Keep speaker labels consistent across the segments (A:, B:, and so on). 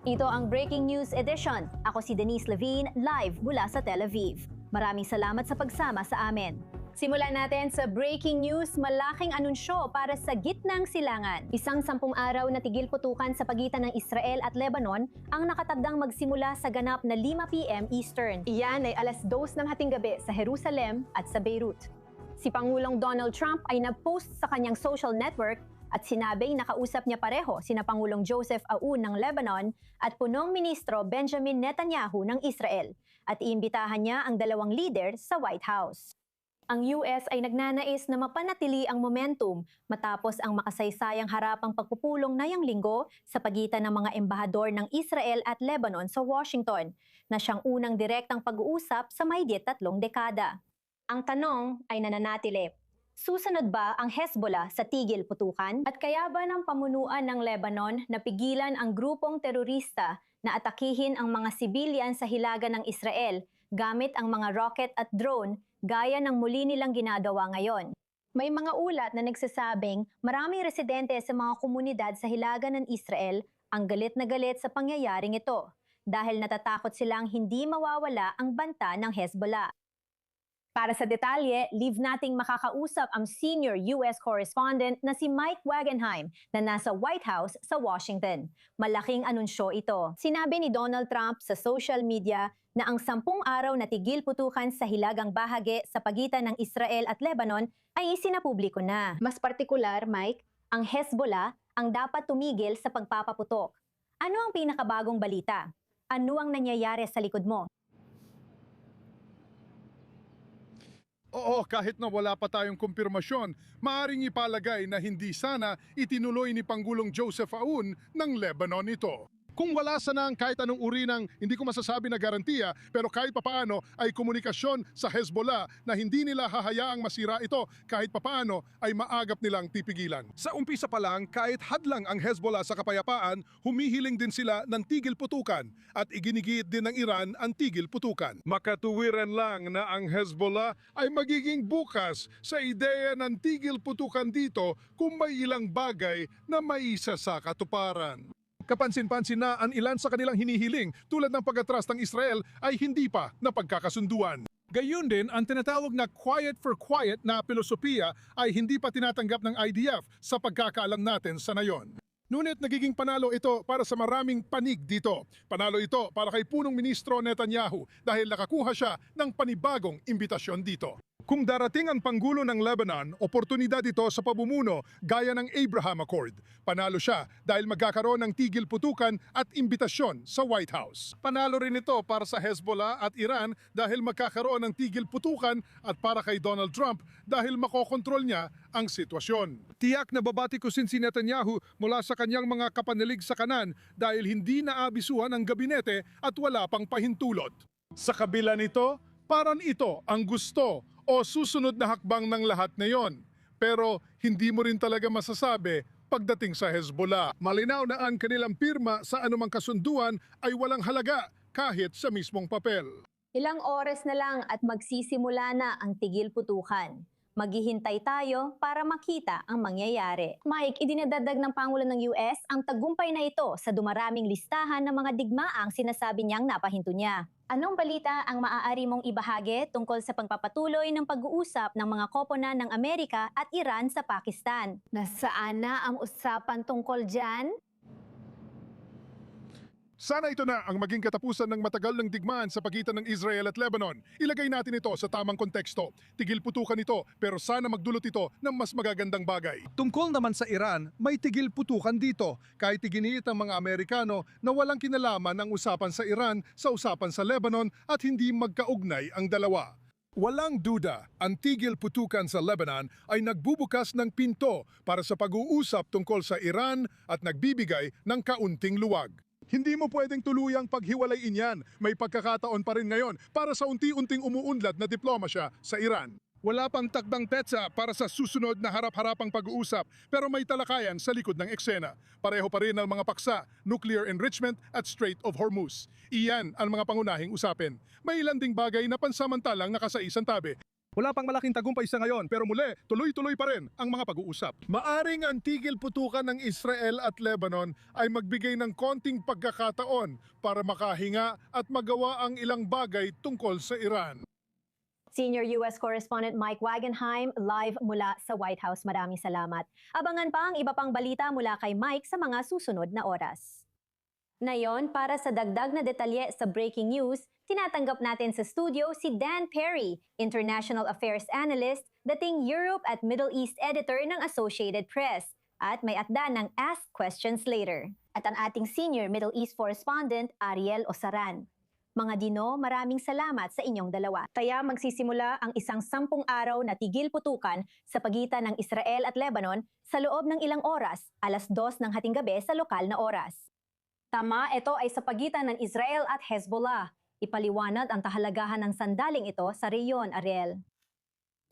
A: Ito ang Breaking News Edition. Ako si Denise Levine, live mula sa Tel Aviv. Maraming salamat sa pagsama sa amin. Simulan natin sa Breaking News, malaking anunsyo para sa gitnang silangan. Isang 10 araw na tigil putukan sa pagitan ng Israel at Lebanon ang nakatakdang magsimula sa ganap na 5 p.m. Eastern. Iyan ay alas 2 ng hating gabi sa Jerusalem at sa Beirut. Si Pangulong Donald Trump ay nag-post sa kanyang social network at sinabing nakausap niya pareho sina Pangulong Joseph Aoun ng Lebanon at punong ministro Benjamin Netanyahu ng Israel at iimbitahan niya ang dalawang leader sa White House. Ang US ay nagnanais na mapanatili ang momentum matapos ang makasaysayang harapang pagpupulong ngayong linggo sa pagitan ng mga embahador ng Israel at Lebanon sa Washington na siyang unang direktang pag-uusap sa mahigit 3 dekada. Ang tanong ay nananatili. Susunod ba ang Hezbollah sa tigil putukan? At kaya ba ng pamunuan ng Lebanon na pigilan ang grupong terorista na atakihin ang mga sibilyan sa hilaga ng Israel gamit ang mga rocket at drone gaya ng muli nilang ginagawa ngayon? May mga ulat na nagsasabing maraming residente sa mga komunidad sa hilaga ng Israel ang galit na galit sa pangyayaring ito dahil natatakot silang hindi mawawala ang banta ng Hezbollah. Para sa detalye, leave nating makakausap ang senior US correspondent na si Mike Wagenheim na nasa White House sa Washington. Malaking anunsyo ito. Sinabi ni Donald Trump sa social media na ang 10 araw na tigil putukan sa hilagang bahagi sa pagitan ng Israel at Lebanon ay isinapubliko na. Mas partikular, Mike, ang Hezbollah ang dapat tumigil sa pagpapaputok. Ano ang pinakabagong balita? Ano ang nangyayari sa likod mo?
B: Oo, kahit na wala pa tayong kumpirmasyon, maaaring ipalagay na hindi sana itinuloy ni Pangulong Joseph Aoun ng Lebanon ito. Kung wala sana ang kahit anong uri ng hindi ko masasabi na garantiya, pero kahit papaano ay komunikasyon sa Hezbollah na hindi nila hahayaang masira ito kahit papaano ay maagap nilang pipigilan. Sa umpisa pa lang, kahit hadlang ang Hezbollah sa kapayapaan, humihiling din sila ng tigil putukan at iginigit din ng Iran ang tigil putukan. Makatuwiran lang na ang Hezbollah ay magiging bukas sa ideya ng tigil putukan dito kung may ilang bagay na maisa sa katuparan. Kapansin-pansin na ang ilan sa kanilang hinihiling tulad ng pag-atras ng Israel ay hindi pa napagkakasunduan. Gayun din, ang tinatawag na quiet for quiet na filosofiya ay hindi pa tinatanggap ng IDF sa pagkakaalam natin sa ngayon. Ngunit nagiging panalo ito para sa maraming panig dito. Panalo ito para kay punong ministro Netanyahu dahil nakakuha siya ng panibagong imbitasyon dito. Kung darating ang Pangulo ng Lebanon, oportunidad ito sa pamumuno gaya ng Abraham Accord. Panalo siya dahil magkakaroon ng tigil putukan at imbitasyon sa White House. Panalo rin ito para sa Hezbollah at Iran dahil magkakaroon ng tigil putukan at para kay Donald Trump dahil makokontrol niya ang sitwasyon. Tiyak na babatikusin si Netanyahu mula sa kanyang mga kapanalig sa kanan dahil hindi naabisuhan ang gabinete at wala pang pahintulot. Sa kabila nito, parang ito ang gusto o susunod na hakbang ng lahat ngayon. Pero hindi mo rin talaga masasabi pagdating sa Hezbollah. Malinaw na ang kanilang pirma sa anumang kasunduan ay walang halaga kahit sa mismong papel.
A: Ilang oras na lang at magsisimula na ang tigil putukan. Maghihintay tayo para makita ang mangyayari. Mike, idinadadag ng Pangulo ng US ang tagumpay na ito sa dumaraming listahan ng mga digmaang sinasabi niyang napahinto niya. Anong balita ang maaari mong ibahagi tungkol sa pagpapatuloy ng pag-uusap ng mga koponan ng Amerika at Iran sa Pakistan? Nasaan na ang usapan tungkol dyan?
B: Sana ito na ang maging katapusan ng matagal ng digmaan sa pagitan ng Israel at Lebanon. Ilagay natin ito sa tamang konteksto. Tigil putukan ito, pero sana magdulot ito ng mas magagandang bagay. Tungkol naman sa Iran, may tigil putukan dito. Kahit iginiit ng mga Amerikano na walang kinalaman ang usapan sa Iran sa usapan sa Lebanon at hindi magkaugnay ang dalawa. Walang duda, ang tigil putukan sa Lebanon ay nagbubukas ng pinto para sa pag-uusap tungkol sa Iran at nagbibigay ng kaunting luwag. Hindi mo pwedeng tuluyang paghiwalayin yan. May pagkakataon pa rin ngayon para sa unti-unting umuunlad na diplomasya sa Iran. Wala pang takdang petsa para sa susunod na harap-harapang pag-uusap pero may talakayan sa likod ng eksena. Pareho pa rin ang mga paksa, nuclear enrichment at Strait of Hormuz. Iyan ang mga pangunahing usapin. May ilan ding bagay na pansamantalang nakasaisang tabi. Wala pang malaking tagumpay sa ngayon pero muli, tuloy-tuloy pa rin ang mga pag-uusap. Maaring ang tigil putukan ng Israel at Lebanon ay magbigay ng konting pagkakataon para makahinga at magawa ang ilang bagay tungkol sa Iran.
A: Senior US Correspondent Mike Wagenheim, live mula sa White House. Maraming salamat. Abangan pa ang iba pang balita mula kay Mike sa mga susunod na oras. Ngayon, para sa dagdag na detalye sa breaking news, tinatanggap natin sa studio si Dan Perry, International Affairs Analyst, dating Europe at Middle East Editor ng Associated Press, at may akda ng Ask Questions Later. At ang ating Senior Middle East Correspondent, Ariel Osaran. Mga Dino, maraming salamat sa inyong dalawa. Kaya magsisimula ang isang 10 araw na tigil putukan sa pagitan ng Israel at Lebanon sa loob ng ilang oras, 2:00 ng hating gabi sa lokal na oras. Tama, ito ay sa pagitan ng Israel at Hezbollah. Ipaliwanag ang kahalagahan ng sandaling ito sa reyon, Ariel.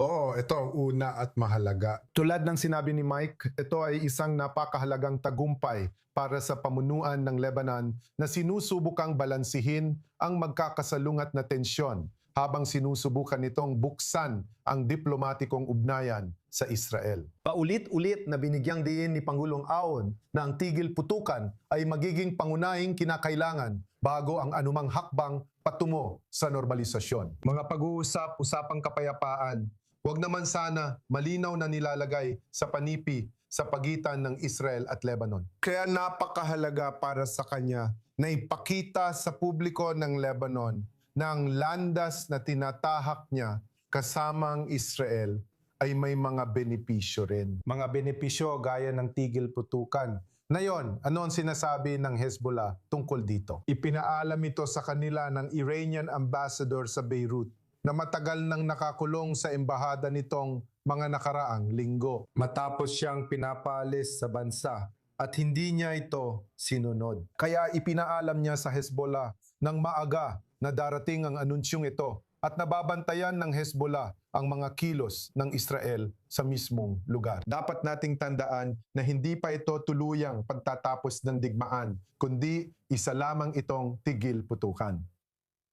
C: Oo, ito ang una at mahalaga. Tulad ng sinabi ni Mike, ito ay isang napakahalagang tagumpay para sa pamunuan ng Lebanon na sinusubukang balansihin ang magkakasalungat na tensyon habang sinusubukan nitong buksan ang diplomatikong ugnayan sa Israel. Paulit-ulit na binigyang diin ni Pangulong Aoun na ang tigil putukan ay magiging pangunahing kinakailangan bago ang anumang hakbang patungo sa normalisasyon. Mga pag-uusap, usapang kapayapaan, huwag naman sana malinaw na nilalagay sa panipi sa pagitan ng Israel at Lebanon. Kaya napakahalaga para sa kanya na ipakita sa publiko ng Lebanon na ang landas na tinatahak niya kasamang Israel ay may mga benepisyo rin. Mga benepisyo gaya ng tigil putukan. Ngayon, ano ang sinasabi ng Hezbollah tungkol dito? Ipinaalam ito sa kanila ng Iranian ambassador sa Beirut na matagal nang nakakulong sa embahada nitong mga nakaraang linggo. Matapos siyang pinapalis sa bansa at hindi niya ito sinunod. Kaya ipinaalam niya sa Hezbollah ng maaga na darating ang anunsyong ito at nababantayan ng Hezbollah ang mga kilos ng Israel sa mismong lugar. Dapat nating tandaan na hindi pa ito tuluyang pagtatapos ng digmaan, kundi isa lamang itong tigil putukan.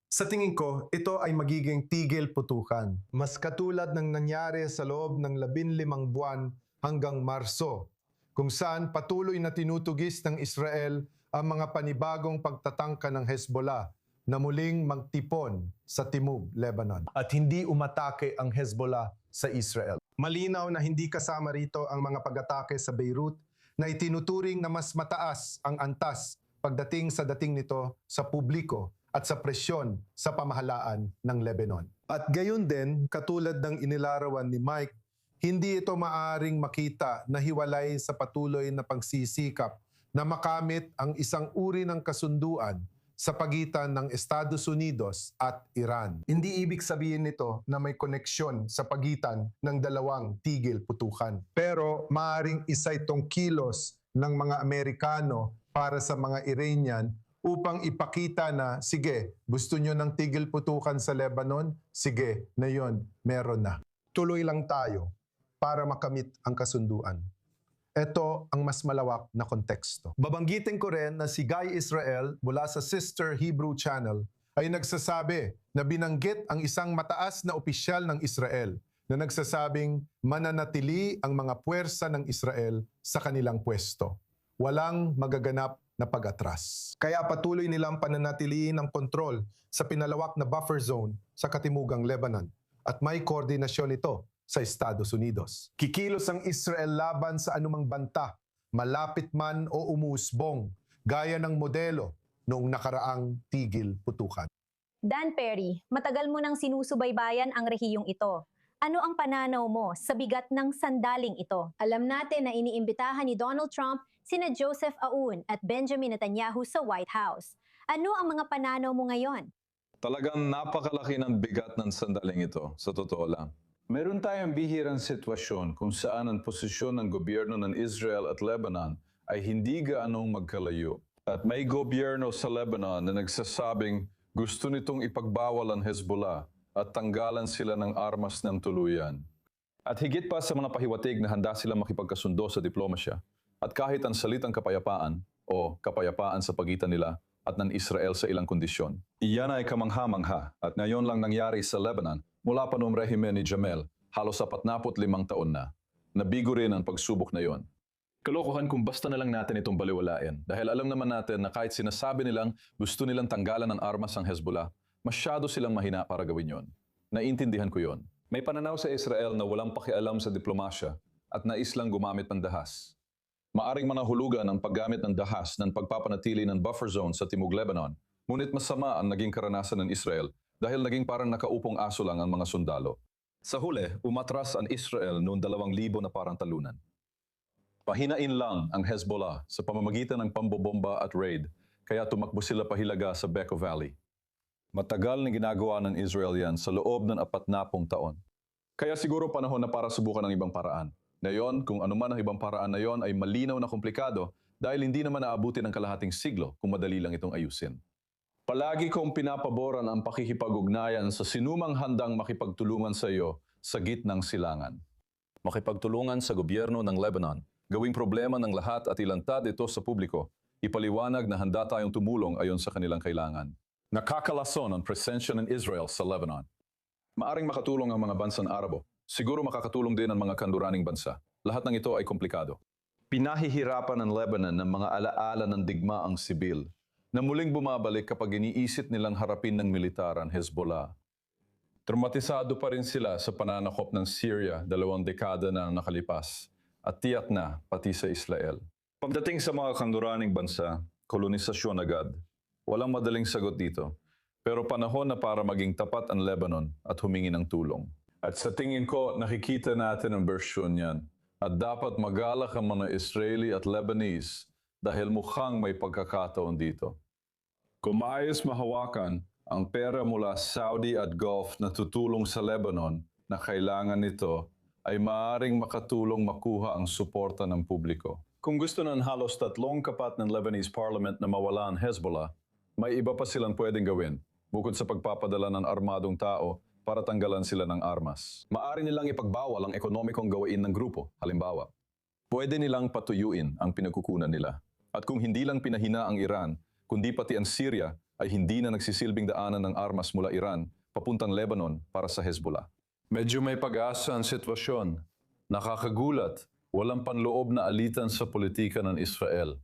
C: Sa tingin ko, ito ay magiging tigil putukan. Mas katulad ng nangyari sa loob ng 15 buwan hanggang Marso, kung saan patuloy na tinutugis ng Israel ang mga panibagong pagtatangka ng Hezbollah na muling magtipon sa Timog, Lebanon. At hindi umatake ang Hezbollah sa Israel. Malinaw na hindi kasama rito ang mga pag-atake sa Beirut na itinuturing na mas mataas ang antas pagdating sa dating nito sa publiko at sa presyon sa pamahalaan ng Lebanon. At gayon din, katulad ng inilarawan ni Mike, hindi ito maaaring makita na hiwalay sa patuloy na pagsisikap na makamit ang isang uri ng kasunduan sa pagitan ng Estados Unidos at Iran. Hindi ibig sabihin nito na may koneksyon sa pagitan ng dalawang tigil putukan. Pero maaaring isa itong kilos ng mga Amerikano para sa mga Iranian upang ipakita na, sige, gusto nyo ng tigil putukan sa Lebanon? Sige, na yun, meron na. Tuloy lang tayo para makamit ang kasunduan. Ito ang mas malawak na konteksto. Babanggitin ko rin na si Guy Israel mula sa Sister Hebrew Channel ay nagsasabi na binanggit ang isang mataas na opisyal ng Israel na nagsasabing mananatili ang mga puwersa ng Israel sa kanilang pwesto. Walang magaganap na pag-atras. Kaya patuloy nilang pananatiliin ang kontrol sa pinalawak na buffer zone sa katimugang Lebanon at may koordinasyon ito sa Estados Unidos. Kikilos ang Israel laban sa anumang banta, malapit man o umusbong, gaya ng modelo noong nakaraang tigil putukan.
A: Dan Perry, matagal mo nang sinusubaybayan ang rehiyong ito. Ano ang pananaw mo sa bigat ng sandaling ito? Alam natin na iniimbitahan ni Donald Trump sina Joseph Aoun at Benjamin Netanyahu sa White House. Ano ang mga pananaw mo ngayon?
D: Talagang napakalaki ng bigat ng sandaling ito, sa totoo lang. Meron tayong bihirang sitwasyon kung saan ang posisyon ng gobyerno ng Israel at Lebanon ay hindi gaanong magkalayo. At may gobyerno sa Lebanon na nagsasabing gusto nitong ipagbawal ang Hezbollah at tanggalan sila ng armas ng tuluyan. At higit pa sa mga pahiwatig na handa silang makipagkasundo sa diplomasya. At kahit ang salitang kapayapaan o kapayapaan sa pagitan nila at ng Israel sa ilang kondisyon. Iyan ay kamangha-mangha at ngayon lang nangyari sa Lebanon Mula pa noong rehimen ni Jamel, halos 45 taon na. Nabigo rin ang pagsubok na yon. Kalokohan kung basta na lang natin itong baliwalain dahil alam naman natin na kahit sinasabi nilang gusto nilang tanggalan ng armas ang Hezbollah, masyado silang mahina para gawin yon. Naiintindihan ko yon. May pananaw sa Israel na walang pakialam sa diplomasya at nais lang gumamit ng dahas. Maaring manahulugan ang paggamit ng dahas ng pagpapanatili ng buffer zone sa Timog Lebanon, ngunit masama ang naging karanasan ng Israel dahil naging parang nakaupong aso lang ang mga sundalo. Sa huli, umatras ang Israel noong 2,000 na parang talunan. Pahinain lang ang Hezbollah sa pamamagitan ng pambobomba at raid, kaya tumakbo sila pahilaga sa Bekaa Valley. Matagal na ginagawa ng Israel yan sa loob ng 40 taon. Kaya siguro panahon na para subukan ng ibang paraan. Ngayon, kung anuman ang ibang paraan na yon ay malinaw na komplikado dahil hindi naman naabuti ng kalahating siglo kung madali lang itong ayusin. Palagi kong pinapaboran ang pakikipag-ugnayan sa sinumang handang makipagtulungan sa iyo sa gitnang silangan. Makipagtulungan sa gobyerno ng Lebanon, gawing problema ng lahat at ilantad ito sa publiko, ipaliwanag na handa tayong tumulong ayon sa kanilang kailangan. Nakakalason ang presensya ng Israel sa Lebanon. Maaring makatulong ang mga bansang Arabo. Siguro makakatulong din ang mga kanluraning bansa. Lahat ng ito ay komplikado. Pinahihirapan ng Lebanon ng mga alaala ng digma ang sibil, na muling bumabalik kapag iniisip nilang harapin ng militar ang Hezbollah. Traumatisado pa rin sila sa pananakop ng Syria 2 dekada na nakalipas at tiyak na pati sa Israel. Pagdating sa mga kanluraning bansa, kolonisasyon agad. Walang madaling sagot dito. Pero panahon na para maging tapat ang Lebanon at humingi ng tulong. At sa tingin ko, nakikita natin ang bersyon niyan. At dapat magalak ang mga Israeli at Lebanese dahil mukhang may pagkakataon dito. Kung maayos mahawakan ang pera mula Saudi at Gulf na tutulong sa Lebanon na kailangan nito, ay maaaring makatulong makuha ang suporta ng publiko. Kung gusto ng halos 3 kapat ng Lebanese Parliament na mawala ang Hezbollah, may iba pa silang pwedeng gawin, bukod sa pagpapadala ng armadong tao para tanggalan sila ng armas. Maaari nilang ipagbawal ang ekonomikong gawain ng grupo, halimbawa. Pwede nilang patuyuin ang pinagkukunan nila. At kung hindi lang pinahina ang Iran, kundi pati ang Syria ay hindi na nagsisilbing daanan ng armas mula Iran papuntang Lebanon para sa Hezbollah. Medyo may pag-asa ang sitwasyon. Nakakagulat, walang panloob na alitan sa politika ng Israel.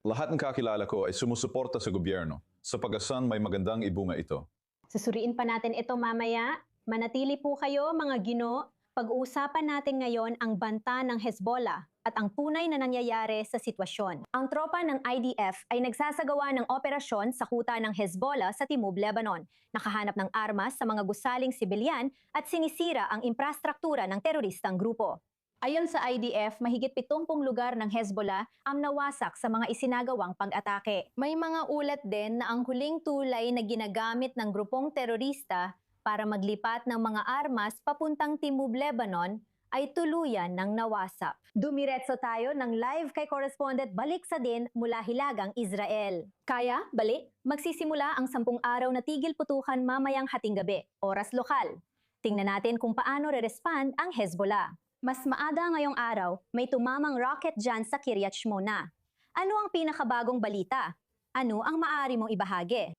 D: Lahat ng kakilala ko ay sumusuporta sa gobyerno sa pag-asan may magandang ibunga ito.
A: Susuriin pa natin ito mamaya. Manatili po kayo mga Gino. Pag-uusapan natin ngayon ang banta ng Hezbollah at ang tunay na nangyayari sa sitwasyon. Ang tropa ng IDF ay nagsasagawa ng operasyon sa kuta ng Hezbollah sa Timog Lebanon, nakahanap ng armas sa mga gusaling sibilyan at sinisira ang infrastruktura ng teroristang grupo. Ayon sa IDF, mahigit 70 lugar ng Hezbollah ang nawasak sa mga isinagawang pag-atake. May mga ulat din na ang huling tulay na ginagamit ng grupong terorista para maglipat ng mga armas papuntang Timog Lebanon ay tuluyan ng nawasak. Dumiretso tayo ng live kay correspondent Balik sa din mula Hilagang Israel. Kaya, Balik, magsisimula ang 10 araw na tigil putukan mamayang hating gabi, oras lokal. Tingnan natin kung paano re-respond ang Hezbollah. Mas maaga ngayong araw, may tumamang rocket dyan sa Kiryat Shmona. Ano ang pinakabagong balita? Ano ang maaari mong ibahagi?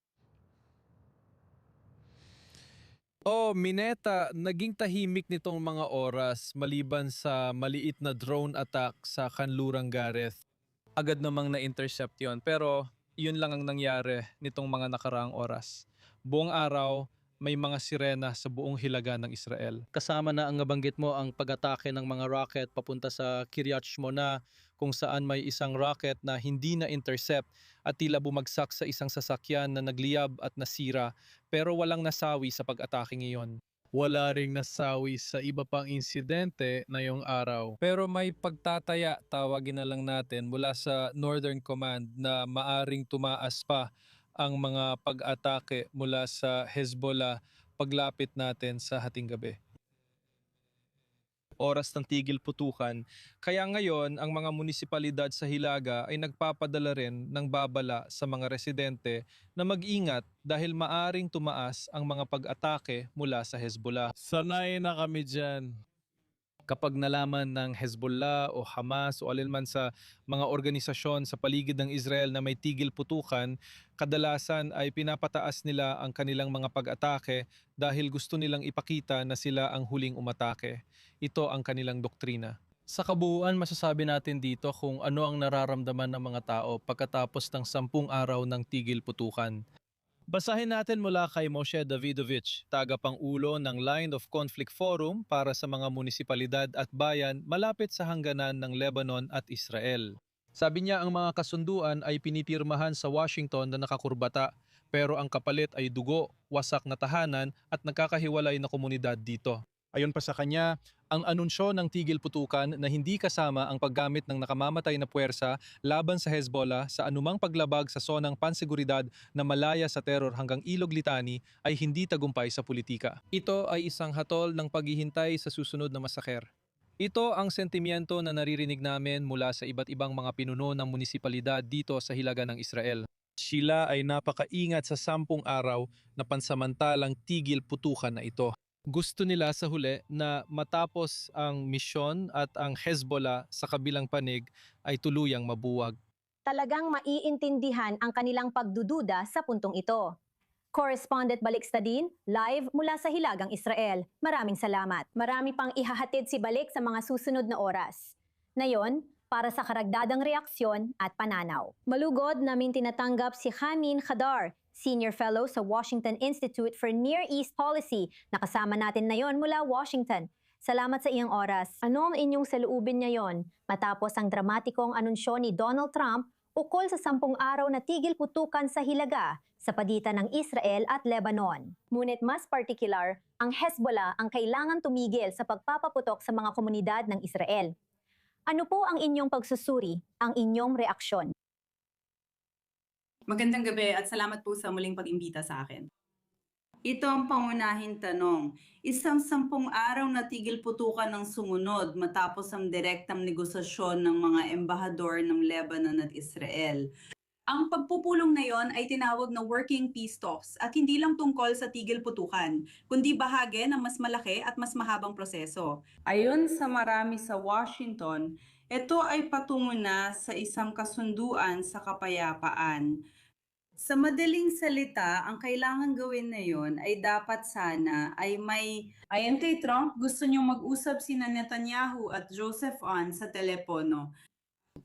E: Mineta, naging tahimik nitong mga oras maliban sa maliit na drone attack sa Kanlurang Gareth. Agad namang na-intercept yon, pero yun lang ang nangyari nitong mga nakaraang oras. Buong araw, may mga sirena sa buong hilaga ng Israel. Kasama na ang nabanggit mo ang pag-atake ng mga rocket papunta sa Kiryat Shmona, kung saan may isang rocket na hindi na-intercept at tila bumagsak sa isang sasakyan na nagliyab at nasira, pero walang nasawi sa pag-atake ngayon. Wala ring nasawi sa iba pang insidente na yung araw. Pero may pagtataya, tawagin na lang natin, mula sa Northern Command na maaring tumaas pa ang mga pag-atake mula sa Hezbollah paglapit natin sa hating gabi. Oras ng tigil putukan. Kaya ngayon, ang mga munisipalidad sa Hilaga ay nagpapadala rin ng babala sa mga residente na mag-ingat dahil maaring tumaas ang mga pag-atake mula sa Hezbollah. Sanay na kami dyan. Kapag nalaman ng Hezbollah o Hamas o alinman sa mga organisasyon sa paligid ng Israel na may tigil putukan, kadalasan ay pinapataas nila ang kanilang mga pag-atake dahil gusto nilang ipakita na sila ang huling umatake. Ito ang kanilang doktrina. Sa kabuuan, masasabi natin dito kung ano ang nararamdaman ng mga tao pagkatapos ng 10 araw ng tigil putukan. Basahin natin mula kay Moshe Davidovich, tagapang-ulo ng Line of Conflict Forum para sa mga munisipalidad at bayan malapit sa hangganan ng Lebanon at Israel. Sabi niya ang mga kasunduan ay pinipirmahan sa Washington na nakakurbata, pero ang kapalit ay dugo, wasak na tahanan at nagkakahiwalay na komunidad dito. Ayon pa sa kanya, ang anunsyo ng tigil putukan na hindi kasama ang paggamit ng nakamamatay na puwersa laban sa Hezbollah sa anumang paglabag sa sonang panseguridad na malaya sa teror hanggang Ilog Litani ay hindi tagumpay sa politika. Ito ay isang hatol ng paghihintay sa susunod na masaker. Ito ang sentimiento na naririnig namin mula sa iba't ibang mga pinuno ng munisipalidad dito sa hilaga ng Israel. Sila ay napakaingat sa 10 araw na pansamantalang tigil putukan na ito. Gusto nila sa huli na matapos ang misyon at ang Hezbollah sa kabilang panig ay tuluyang mabuwag.
A: Talagang maiintindihan ang kanilang pagdududa sa puntong ito. Correspondent Balikstadin, live mula sa Hilagang Israel. Maraming salamat. Marami pang ihahatid si Balik sa mga susunod na oras. Ngayon, para sa karagdadang reaksyon at pananaw. Malugod namin tinatanggap si Hamin Khadar, Senior Fellow sa Washington Institute for Near East Policy, na kasama natin ngayon mula Washington. Salamat sa iyong oras. Ano ang inyong saloobin ngayon matapos ang dramatikong anunsyo ni Donald Trump ukol sa 10 araw na tigil putukan sa hilaga sa pagitan ng Israel at Lebanon? Ngunit mas particular, ang Hezbollah ang kailangan tumigil sa pagpapaputok sa mga komunidad ng Israel. Ano po ang inyong pagsusuri, ang inyong reaksyon?
F: Magandang gabi at salamat po sa muling pag-imbita sa akin. Ito ang pangunahing tanong. Isang 10 araw na tigil putukan ng sumunod matapos ang direktang negosasyon ng mga embahador ng Lebanon at Israel. Ang pagpupulong na yon ay tinawag na working peace talks at hindi lang tungkol sa tigil putukan, kundi bahagi ng mas malaki at mas mahabang proseso. Ayon sa marami sa Washington, ito ay patungo na sa isang kasunduan sa kapayapaan. Sa madaling salita, ang kailangan gawin na yon ay dapat sana ay may... Ayon kay Trump, gusto niyong mag-usap sina Netanyahu at Joseph Aoun sa telepono.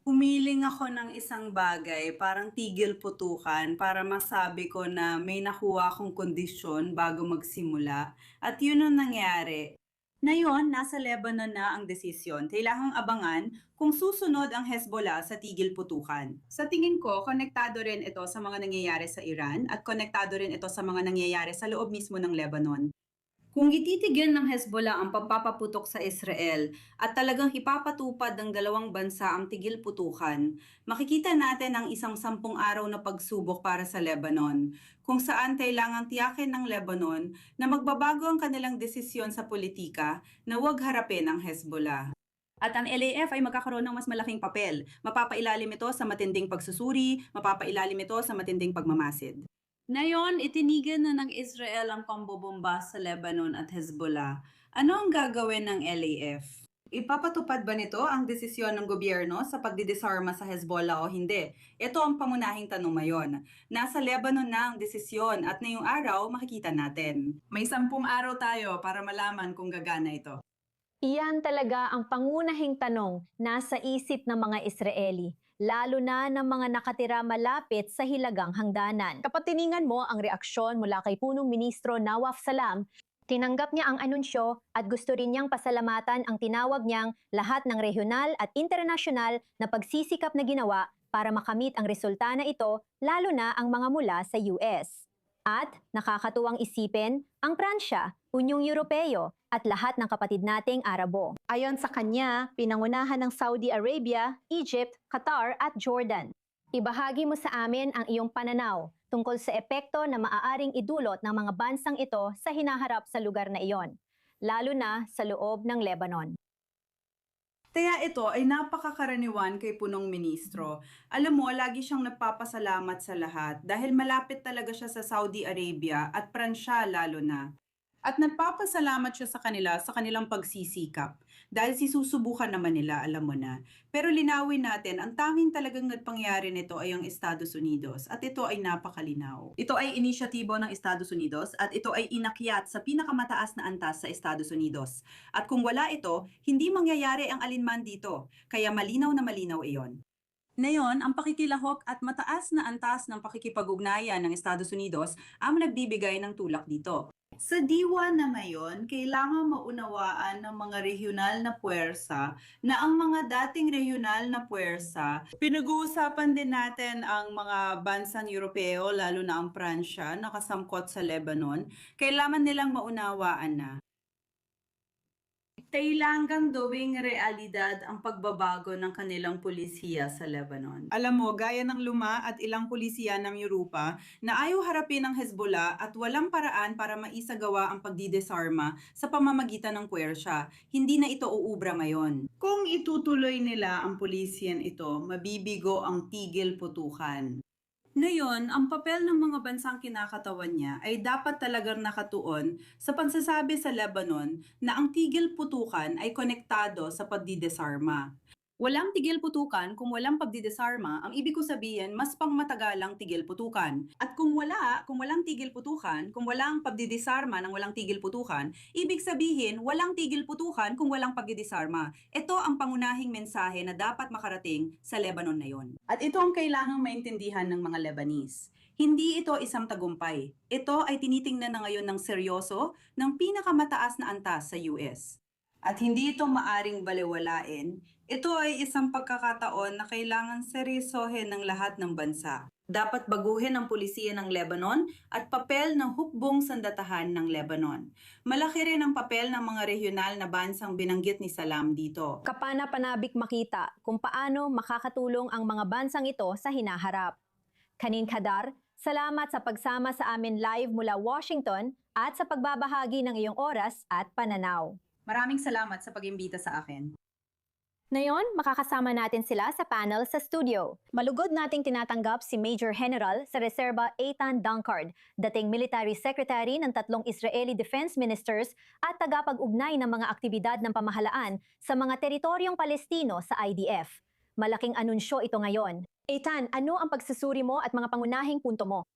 F: Umiling ako ng isang bagay, parang tigil putukan, para masabi ko na may nakuha akong kondisyon bago magsimula. At yun ang nangyari. Ngayon, nasa Lebanon na ang desisyon. Kailangang abangan kung susunod ang Hezbollah sa tigil putukan. Sa tingin ko, konektado rin ito sa mga nangyayari sa Iran at konektado rin ito sa mga nangyayari sa loob mismo ng Lebanon. Kung ititigil ng Hezbollah ang pagpapaputok sa Israel at talagang ipapatupad ng dalawang bansa ang tigil putukan, makikita natin ang isang 10 araw na pagsubok para sa Lebanon, kung saan kailangang tiyakin ng Lebanon na magbabago ang kanilang desisyon sa politika na huwag harapin ang Hezbollah. At ang LAF ay magkakaroon ng mas malaking papel. Mapapailalim ito sa matinding pagsusuri, mapapailalim ito sa matinding pagmamasid. Ngayon, itinigil na ng Israel ang pambobomba sa Lebanon at Hezbollah. Ano ang gagawin ng LAF? Ipapatupad ba nito ang desisyon ng gobyerno sa pagdidisarma sa Hezbollah o hindi? Ito ang pangunahing tanong ngayon. Nasa Lebanon na ang desisyon at ngayong araw makikita natin. May 10 araw tayo para malaman kung gagana ito.
A: Iyan talaga ang pangunahing tanong nasa isip ng mga Israeli, lalo na ng mga nakatira malapit sa hilagang hangganan. Kapag tiningan mo ang reaksyon mula kay punong ministro Nawaf Salam, tinanggap niya ang anunsyo at gusto rin niyang pasalamatan ang tinawag niyang lahat ng regional at internasyonal na pagsisikap na ginawa para makamit ang resulta na ito, lalo na ang mga mula sa US. At nakakatuwang isipin, ang Pransya, Unyong Europeo, at lahat ng kapatid nating Arabo. Ayon sa kanya, pinangunahan ng Saudi Arabia, Egypt, Qatar at Jordan. Ibahagi mo sa amin ang iyong pananaw tungkol sa epekto na maaaring idulot ng mga bansang ito sa hinaharap sa lugar na iyon, lalo na sa loob ng Lebanon.
F: Kaya ito ay napakakaraniwan kay punong ministro. Alam mo, lagi siyang nagpapasalamat sa lahat dahil malapit talaga siya sa Saudi Arabia at Pransya lalo na. At nagpapasalamat siya sa kanila sa kanilang pagsisikap. Dahil susubukan naman nila, alam mo na. Pero linawin natin, ang tanging talagang nagpangyari nito ay ang Estados Unidos. At ito ay napakalinaw. Ito ay inisyatibo ng Estados Unidos at ito ay inakyat sa pinakamataas na antas sa Estados Unidos. At kung wala ito, hindi mangyayari ang alinman dito. Kaya malinaw na malinaw iyon. Ngayon, ang pakikilahok at mataas na antas ng pakikipag-ugnayan ng Estados Unidos ang nagbibigay ng tulak dito. Sa diwa na ngayon, kailangan maunawaan ng mga regional na puwersa na ang mga dating regional na puwersa, pinag-uusapan din natin ang mga bansang Europeo, lalo na ang Pransya, nakasangkot sa Lebanon, kailangan nilang maunawaan na kailangang gawing realidad ang pagbabago ng kanilang pulisiya sa Lebanon. Alam mo, gaya ng luma at ilang pulisiya ng Europa na ayaw harapin ang Hezbollah at walang paraan para maisagawa ang pagdidesarma sa pamamagitan ng puwersya. Hindi na ito uubra ngayon. Kung itutuloy nila ang pulisiyan ito, mabibigo ang tigil putukan. Ngayon, ang papel ng mga bansang kinakatawan niya ay dapat talagang nakatuon sa pagsasabi sa Lebanon na ang tigil putukan ay konektado sa pagdidesarma. Walang tigil putukan kung walang pagdidesarma, ang ibig ko sabihin mas pangmatagalang tigil putukan. At kung walang tigil putukan, kung walang pagdidesarma ng walang tigil putukan, ibig sabihin walang tigil putukan kung walang pagdidesarma. Ito ang pangunahing mensahe na dapat makarating sa Lebanon na yon. At ito ang kailangang maintindihan ng mga Lebanese. Hindi ito isang tagumpay. Ito ay tinitingnan na ngayon ng seryoso ng pinakamataas na antas sa US. At hindi ito maaring balewalain. Ito ay isang pagkakataon na kailangan seryosohin ng lahat ng bansa. Dapat baguhin ang pulisiya ng Lebanon at papel ng hukbong sandatahan ng Lebanon. Malaki rin ang papel ng mga regional na bansang binanggit ni Salam dito.
A: Kapana-panabik makita kung paano makakatulong ang mga bansang ito sa hinaharap. Kanin Kadar, salamat sa pagsama sa amin live mula Washington at sa pagbabahagi ng iyong oras at pananaw.
F: Maraming salamat sa pag-imbita sa akin.
A: Ngayon, makakasama natin sila sa panel sa studio. Malugod nating tinatanggap si Major General sa Reserba Eitan Dankard, dating Military Secretary ng 3 Israeli Defense Ministers at tagapag-ugnay ng mga aktibidad ng pamahalaan sa mga teritoryong Palestino sa IDF. Malaking anunsyo ito ngayon. Eitan, ano ang pagsusuri mo at mga pangunahing punto mo?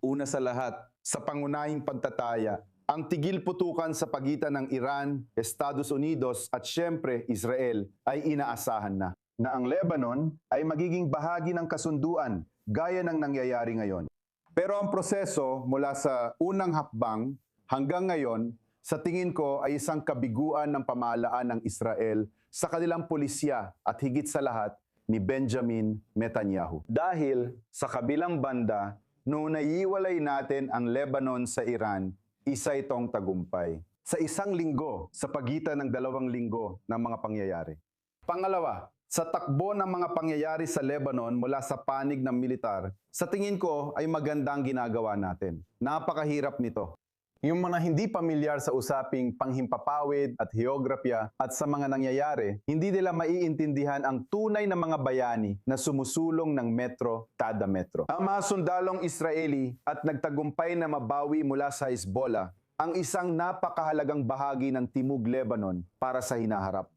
G: Una sa lahat, sa pangunahing pagtataya, ang tigil putukan sa pagitan ng Iran, Estados Unidos at siyempre Israel ay inaasahan na ang Lebanon ay magiging bahagi ng kasunduan gaya ng nangyayari ngayon. Pero ang proseso mula sa unang hakbang hanggang ngayon, sa tingin ko ay isang kabiguan ng pamahalaan ng Israel sa kanilang pulisya at higit sa lahat ni Benjamin Netanyahu. Dahil sa kabilang banda, noong naiiwalay natin ang Lebanon sa Iran, isa itong tagumpay. Sa isang linggo, sa pagitan ng 2 linggo ng mga pangyayari. Pangalawa, sa takbo ng mga pangyayari sa Lebanon mula sa panig ng militar, sa tingin ko ay magandang ginagawa natin. Napakahirap nito. Yung mga hindi pamilyar sa usaping panghimpapawid at heograpya at sa mga nangyayari, hindi nila maiintindihan ang tunay na mga bayani na sumusulong ng metro kada metro. Ang mga sundalong Israeli at nagtagumpay na mabawi mula sa Hezbollah ang isang napakahalagang bahagi ng Timog Lebanon para sa hinaharap.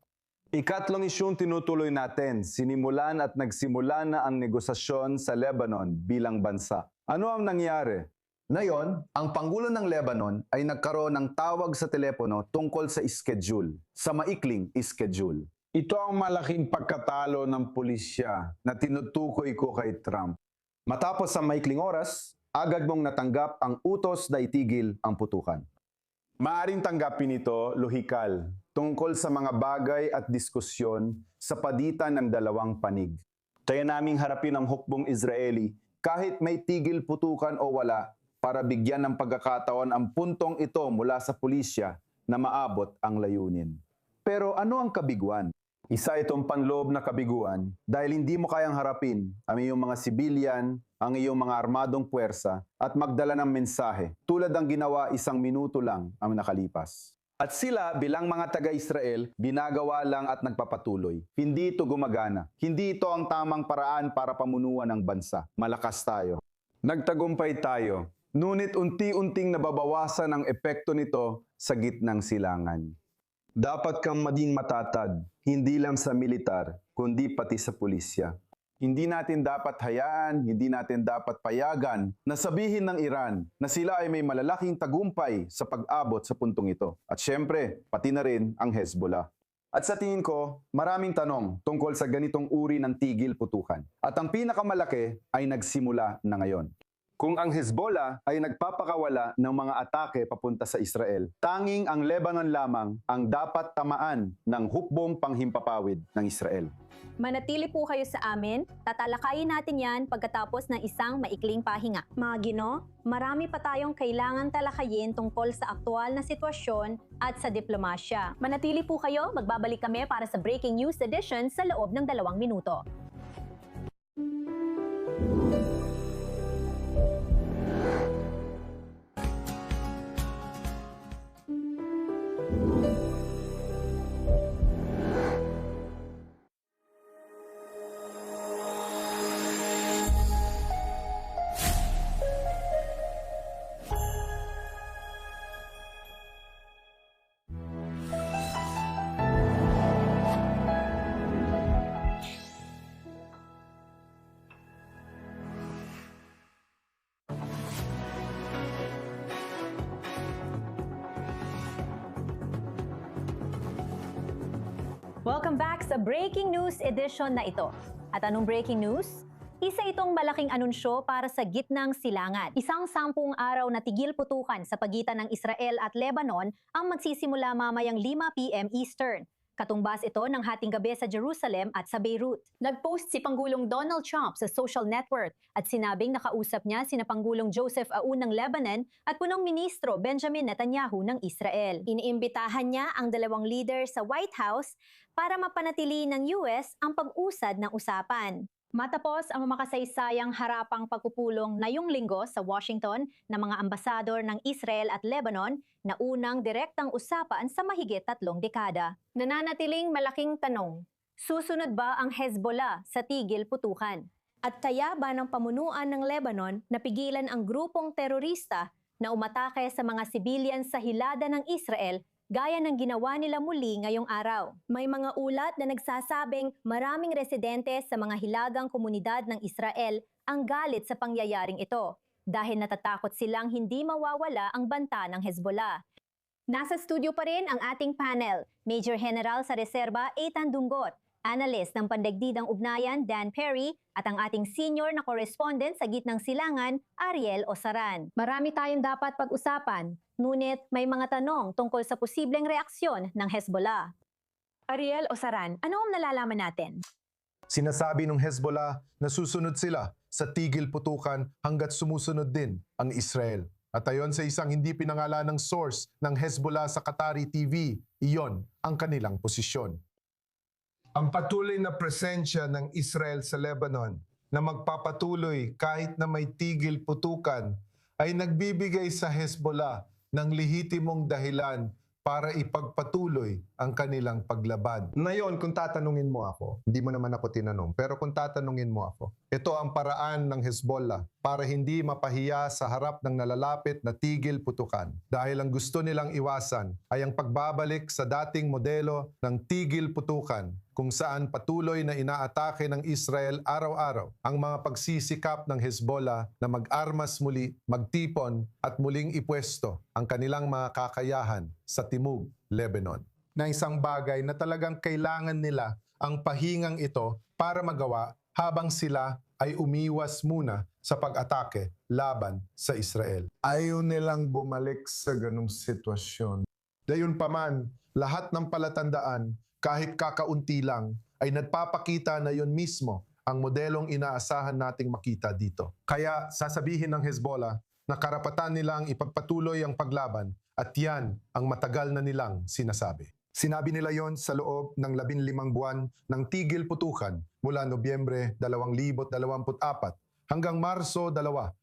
G: Ikatlong isyung tinutuloy natin, sinimulan at nagsimula na ang negosasyon sa Lebanon bilang bansa. Ano ang nangyari? Ngayon, ang Pangulo ng Lebanon ay nagkaroon ng tawag sa telepono tungkol sa schedule, sa maikling schedule. Ito ang malaking pagkatalo ng pulisya na tinutukoy ko kay Trump. Matapos sa maikling oras, agad mong natanggap ang utos na itigil ang putukan. Maaring tanggapin ito lohikal tungkol sa mga bagay at diskusyon sa pagitan ng dalawang panig. Kaya naming harapin ang hukbong Israeli kahit may tigil putukan o wala, para bigyan ng pagkakataon ang puntong ito mula sa pulisya na maabot ang layunin. Pero ano ang kabiguan? Isa itong panloob na kabiguan dahil hindi mo kayang harapin ang iyong mga sibilyan, ang iyong mga armadong puwersa at magdala ng mensahe tulad ng ginawa 1 minuto lang ang nakalipas. At sila bilang mga taga-Israel, ginagawa lang at nagpapatuloy. Hindi ito gumagana. Hindi ito ang tamang paraan para pamunuan ng bansa. Malakas tayo. Nagtagumpay tayo. Ngunit unti-unting nababawasan ang epekto nito sa gitnang silangan. Dapat kang maging matatag, hindi lang sa militar, kundi pati sa pulisya. Hindi natin dapat hayaan, hindi natin dapat payagan na sabihin ng Iran na sila ay may malalaking tagumpay sa pag-abot sa puntong ito. At syempre, pati na rin ang Hezbollah. At sa tingin ko, maraming tanong tungkol sa ganitong uri ng tigil putukan. At ang pinakamalaki ay nagsimula na ngayon. Kung ang Hezbollah ay nagpapakawala ng mga atake papunta sa Israel, tanging ang Lebanon lamang ang dapat tamaan ng hukbong panghimpapawid ng Israel.
A: Manatili po kayo sa amin, tatalakayin natin yan pagkatapos ng isang maikling pahinga. Mga Gino, marami pa tayong kailangan talakayin tungkol sa aktwal na sitwasyon at sa diplomasya. Manatili po kayo, magbabalik kami para sa Breaking News Edition sa loob ng 2 minuto. Welcome back sa Breaking News Edition na ito. At anong breaking news? Isa itong malaking anunsyo para sa gitnang silangan. Isang 10 araw na tigil putukan sa pagitan ng Israel at Lebanon ang magsisimula mamayang 5 p.m. Eastern. Katumbas ito ng hating gabi sa Jerusalem at sa Beirut. Nag-post si Pangulong Donald Trump sa social network at sinabing nakausap niya sina Pangulong Joseph Aoun ng Lebanon at punong ministro Benjamin Netanyahu ng Israel. Iniimbitahan niya ang dalawang leader sa White House para mapanatili ng US ang pag-usad ng usapan. Matapos ang makasaysayang harapang pagpupulong ngayong linggo sa Washington ng mga ambasador ng Israel at Lebanon na unang direktang usapan sa mahigit 3 dekada. Nananatiling malaking tanong, susunod ba ang Hezbollah sa tigil putukan? At kaya ba ng pamunuan ng Lebanon na pigilan ang grupong terorista na umatake sa mga civilian sa hilada ng Israel gaya ng ginawa nila muli ngayong araw? May mga ulat na nagsasabing maraming residente sa mga hilagang komunidad ng Israel ang galit sa pangyayaring ito dahil natatakot silang hindi mawawala ang banta ng Hezbollah. Nasa studio pa rin ang ating panel, Major General sa Reserba Eitan Dunggot, Analyst ng Pandaigdidang Ugnayan Dan Perry at ang ating senior na correspondent sa Gitnang Silangan, Ariel Osaran. Marami tayong dapat pag-usapan, ngunit may mga tanong tungkol sa posibleng reaksyon ng Hezbollah. Ariel Osaran, ano ang nalalaman natin?
C: Sinasabi ng Hezbollah na susunod sila sa tigil putukan hanggat sumusunod din ang Israel. At ayon sa isang hindi pinangalanang source ng Hezbollah sa Qatari TV, iyon ang kanilang posisyon. Ang patuloy na presensya ng Israel sa Lebanon na magpapatuloy kahit na may tigil putukan ay nagbibigay sa Hezbollah ng lehitimong dahilan para ipagpatuloy ang kanilang paglaban. Ngayon, kung tatanungin mo ako, hindi mo naman ako tinanong, pero kung tatanungin mo ako, ito ang paraan ng Hezbollah para hindi mapahiya sa harap ng nalalapit na tigil putukan. Dahil ang gusto nilang iwasan ay ang pagbabalik sa dating modelo ng tigil putukan kung saan patuloy na inaatake ng Israel araw-araw ang mga pagsisikap ng Hezbollah na mag-armas muli, magtipon at muling ipwesto ang kanilang mga kakayahan sa Timog, Lebanon. Na isang bagay na talagang kailangan nila ang pahingang ito para magawa habang sila ay umiwas muna sa pag-atake laban sa Israel. Ayaw nilang bumalik sa ganong sitwasyon. Gayunpaman, lahat ng palatandaan, kahit kakaunti lang, ay nagpapakita na yun mismo ang modelong inaasahan nating makita dito. Kaya sasabihin ng Hezbollah na karapatan nilang ipagpatuloy ang paglaban at yan ang matagal na nilang sinasabi. Sinabi nila yon sa loob ng 15 buwan ng tigil putukan mula Nobyembre 2024 hanggang Marso 2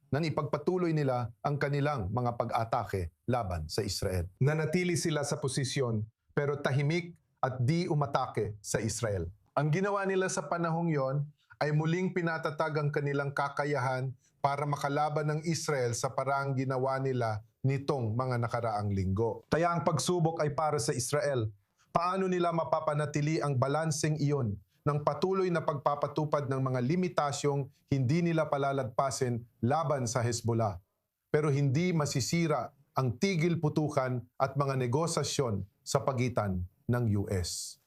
C: na ipagpatuloy nila ang kanilang mga pag-atake laban sa Israel. Nanatili sila sa posisyon pero tahimik at di umatake sa Israel. Ang ginawa nila sa panahong yon ay muling pinatatag ang kanilang kakayahan para makalaban ng Israel sa paraang ginawa nila nitong mga nakaraang linggo. Kaya ang pagsubok ay para sa Israel. Paano nila mapapanatili ang balanseng iyon ng patuloy na pagpapatupad ng mga limitasyong hindi nila palalagpasin laban sa Hezbollah, pero hindi masisira ang tigil putukan at mga negosasyon sa pagitan ng US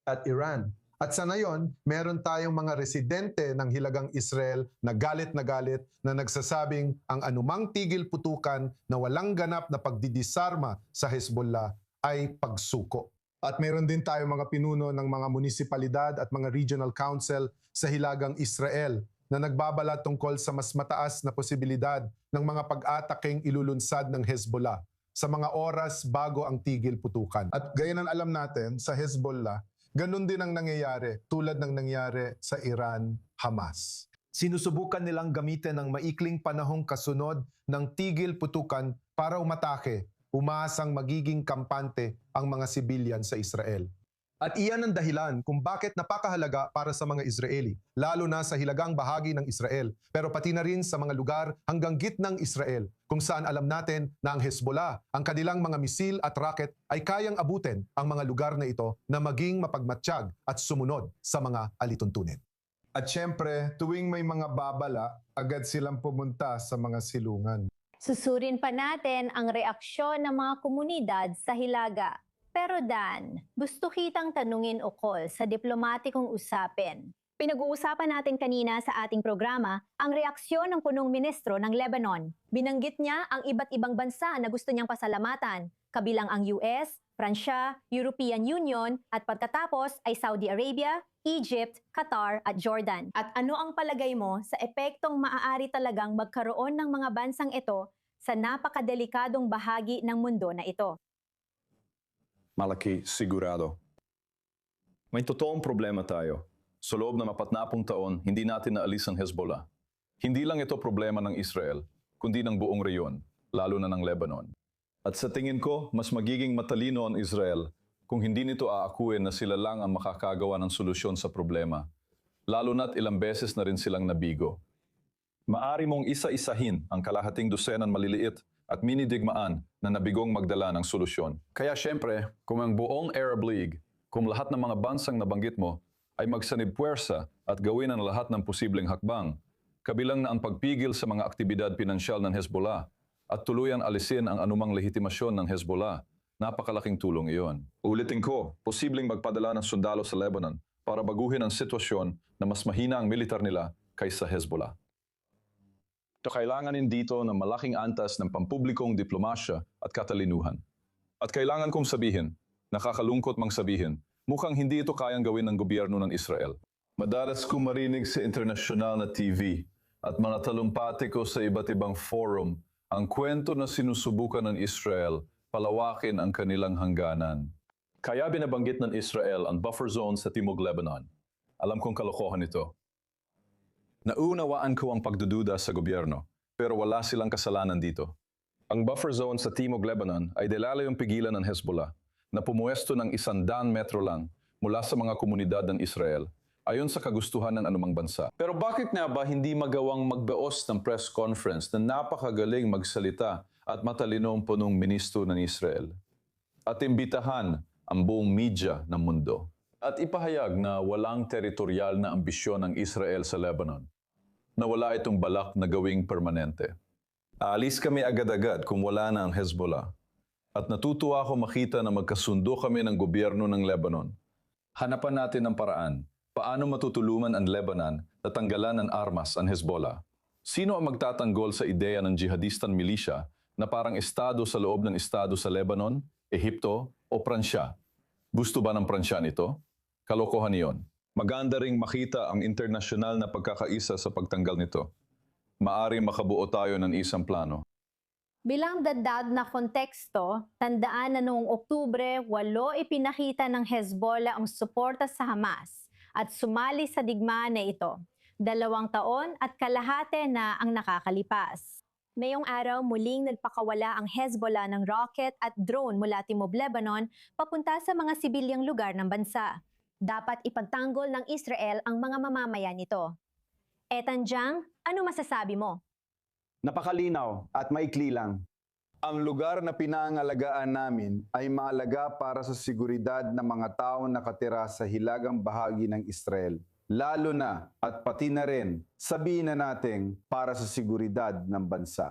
C: at Iran. At sa ngayon, meron tayong mga residente ng Hilagang Israel na galit na nagsasabing ang anumang tigil putukan na walang ganap na pagdidisarma sa Hezbollah ay pagsuko. At meron din tayong mga pinuno ng mga munisipalidad at mga regional council sa Hilagang Israel na nagbabala tungkol sa mas mataas na posibilidad ng mga pag-ataking ilulunsad ng Hezbollah sa mga oras bago ang tigil putukan. At gaya ng alam natin, sa Hezbollah, ganun din ang nangyayari tulad ng nangyari sa Iran-Hamas. Sinusubukan nilang gamitin ang maikling panahong kasunod ng tigil putukan para umatake, umaasang magiging kampante ang mga sibilyan sa Israel. At iyan ang dahilan kung bakit napakahalaga para sa mga Israeli, lalo na sa hilagang bahagi ng Israel, pero pati na rin sa mga lugar hanggang gitnang Israel, kung saan alam natin na ang Hezbollah, ang kanilang mga misil at rocket ay kayang abutin ang mga lugar na ito na maging mapagmatsyag at sumunod sa mga alituntunin. At syempre, tuwing may mga babala, agad silang pumunta sa mga silungan.
A: Susurin pa natin ang reaksyon ng mga komunidad sa Hilaga. Pero Dan, gusto kitang tanungin ukol sa diplomatikong usapin. Pinag-uusapan natin kanina sa ating programa ang reaksyon ng punong ministro ng Lebanon. Binanggit niya ang iba't ibang bansa na gusto niyang pasalamatan, kabilang ang US, Pransya, European Union, at pagkatapos ay Saudi Arabia, Egypt, Qatar at Jordan. At ano ang palagay mo sa epektong maaari talagang magkaroon ng mga bansang ito sa napakadelikadong bahagi ng mundo na ito?
D: Malaki, sigurado. May totoong problema tayo. Sa loob ng 40 taon, hindi natin naalis ang Hezbollah. Hindi lang ito problema ng Israel, kundi ng buong reyon, lalo na ng Lebanon. At sa tingin ko, mas magiging matalino ang Israel kung hindi nito aakuin na sila lang ang makakagawa ng solusyon sa problema, lalo na't ilang beses na rin silang nabigo. Maari mong isa-isahin ang kalahating dosenan maliliit at mini-digmaan na nabigong magdala ng solusyon. Kaya syempre, kung ang buong Arab League, kung lahat ng mga bansang nabanggit mo ay magsanib puwersa at gawin ang lahat ng posibleng hakbang, kabilang na ang pagpigil sa mga aktibidad pinansyal ng Hezbollah at tuluyan alisin ang anumang legitimasyon ng Hezbollah, napakalaking tulong iyon. Ulitin ko, posibleng magpadala ng sundalo sa Lebanon para baguhin ang sitwasyon na mas mahina ang militar nila kaysa Hezbollah. Kailanganin dito ng malaking antas ng pampublikong diplomasya at katalinuhan. At kailangan kong sabihin, nakakalungkot mang sabihin, mukhang hindi ito kayang gawin ng gobyerno ng Israel. Madalas kong marinig sa internasyonal na TV at mga talumpati ko sa iba't ibang forum ang kwento na sinusubukan ng Israel palawakin ang kanilang hangganan. Kaya binabanggit ng Israel ang buffer zone sa Timog Lebanon. Alam kong kalokohan ito. Naunawaan ko ang pagdududa sa gobyerno, pero wala silang kasalanan dito. Ang buffer zone sa Timog Lebanon ay dalalayong pigilan ng Hezbollah na pumuesto ng 100 metro lang mula sa mga komunidad ng Israel ayon sa kagustuhan ng anumang bansa. Pero bakit nga ba hindi magawang magbaos ng press conference na napakagaling magsalita at matalinong punong ministro ng Israel? At imbitahan ang buong media ng mundo. At ipahayag na walang teritorial na ambisyon ng Israel sa Lebanon, na wala itong balak na gawing permanente. Aalis kami agad-agad kung wala na ang Hezbollah. At natutuwa ako makita na magkasundo kami ng gobyerno ng Lebanon. Hanapan natin ang paraan. Paano matutulungan ang Lebanon na tanggalan ng armas ang Hezbollah? Sino ang magtatanggol sa ideya ng jihadistan milisya na parang estado sa loob ng estado sa Lebanon, Ehipto o Pransya? Gusto ba ng Pransya nito? Kalokohan iyon. Maganda ring makita ang internasyonal na pagkakaisa sa pagtanggal nito. Maaring makabuo tayo ng isang plano.
A: Bilang dadad na konteksto, tandaan na noong Oktubre, 8 ipinakita ng Hezbollah ang suporta sa Hamas at sumali sa digmaan na ito. 2 taon at kalahati na ang nakakalipas. Ngayong araw, muling nagpakawala ang Hezbollah ng rocket at drone mula Timog Lebanon papunta sa mga sibilyang lugar ng bansa. Dapat ipagtanggol ng Israel ang mga mamamayan nito. Tanjang, ano masasabi mo?
G: Napakalinaw at maikli lang. Ang lugar na pinangalagaan namin ay mahalaga para sa seguridad ng mga taong nakatira sa hilagang bahagi ng Israel. Lalo na at pati na rin sabihin na natin para sa seguridad ng bansa.